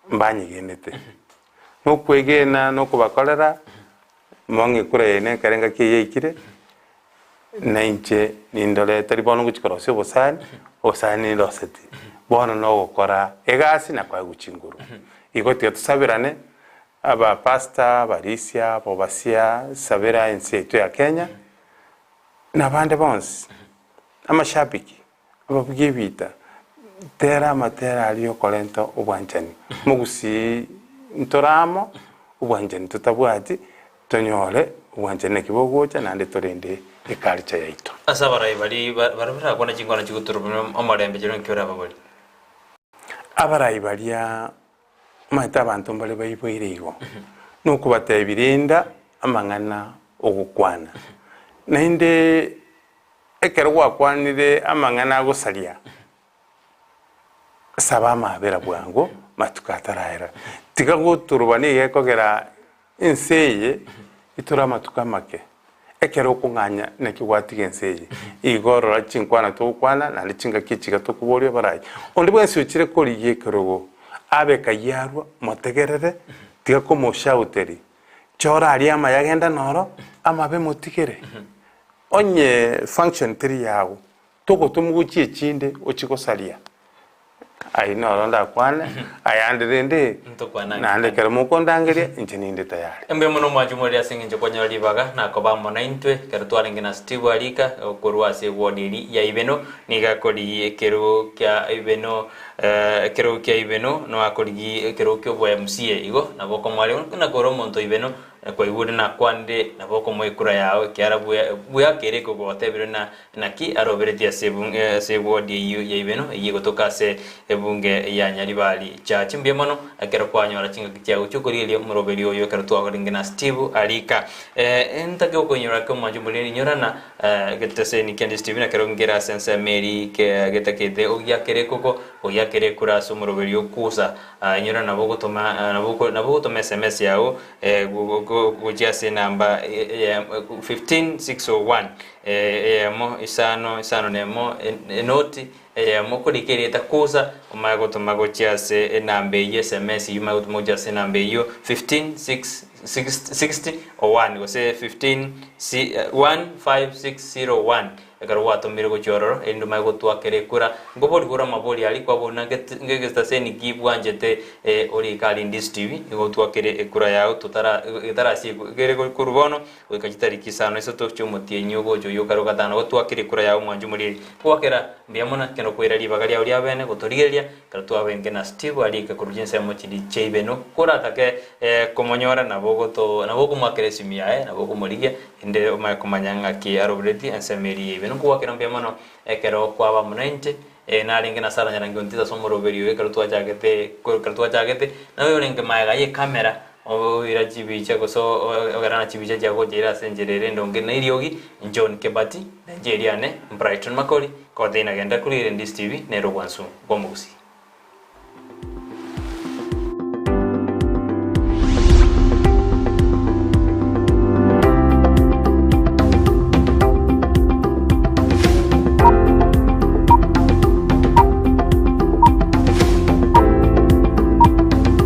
mbanyigenete no kwegena no kubakolera monge kurene karenga kiyekire na inche nindole tari bono guchikorose osani loseti bono no gukora egasi na kwa guchinguru igoti tusabirane aba pasta barisia bobasia sabera ensi yetu ya Kenya na bande bonse amashabiki ababwibita tera matera aliyo kolento ubwanjani mugusi ntoramo ubwanjani tutabwati tonyole ubwanjani kibogocha nande torende ekalcha yaito asabarai bali barabara kona chingona chiguturu omarembe jero nkora babali abarai balia maita abantu mbale bayiboire igo nokubatebirinda amang'ana ogukwana nainde ekero gwakwanire amang'ana agosaria saba amabera bwango matuka ataraera tiga guturubani igekogera inseye itura matuka make ekero okung'anya nekigwatiga enseye igorora chinkwana tugukwana nari chinga kichiga tukuboria barai ondi bwensi uchire korigia ekerogo abeka yarwa motegerere tiga komushauteri chora ari amayagenda noro amabe motigere onye function tiri yago tugutumuguchie chinde ochikosaria ai noro ndakwane ayandire nande kero mukondangeria inche ninde tayari embe muno mwajumuri asinginje kwanyora libaga nako mona intwe kero twarengena Steve Arika okorwase wodiri ya ibeno nigakori kero kya ibeno kero kya ibeno no akori kero kyo bwa MCA igo naboko mwari na goro monto ibeno kwa igure na kwande naboko mwekura yao kyara buya kereko gotebire na ki aroberetia se wodi ya ibeno yigo tokase ebunge ya Nyaribali chachi mbiemono akero kwanyora chinga kya cyukuriye muroberi oyo kero twaringena Steve Arika entage okonyora ko majumuri nyorana getase ni kendi Steve na kero ngera sense Mary ke getakete ogya kereko ogya kerekura sumuroberi okusa nyorana naboko toma SMS yao gujase namba 15601 mo isano nemo enoti mokuri takuza umago tomago chiase nambe SMS yumago tomoja se nambe yo 15601 go se 15601 ekarwa tomire go chororo endo mago twakere kura ngobori gura mabori ali kwa bona ngegesta seni gibwanjete ori kali ndis TV go twakere ekura yao tutara si gere go kurubono wekajitari kisano eso to chomotie nyogo jo yokaro gatano go twakere kura yao mwanju muri kwakera mbiamona keno kwera libagalia uri abene gotorigeria kartwa bengena Steve Arika kurujense mochidi cheibeno kura take komonyora nabo kumakere simia nabo kumurigia inde omakomanyanga ki arobreti ansemeri ibeno kuwa kirambia mono ekero kwa munente naringena sara nyarangi ontita somoroberio ekero twajagete nawe urenge maiga ye kamera ira chibicha goso ogarana chibicha jago jira senjerere ndonge na iriogi John Kebati Nigeria ne Brighton Makori kodena genda kuri Ndis TV nero gwansu bomugusi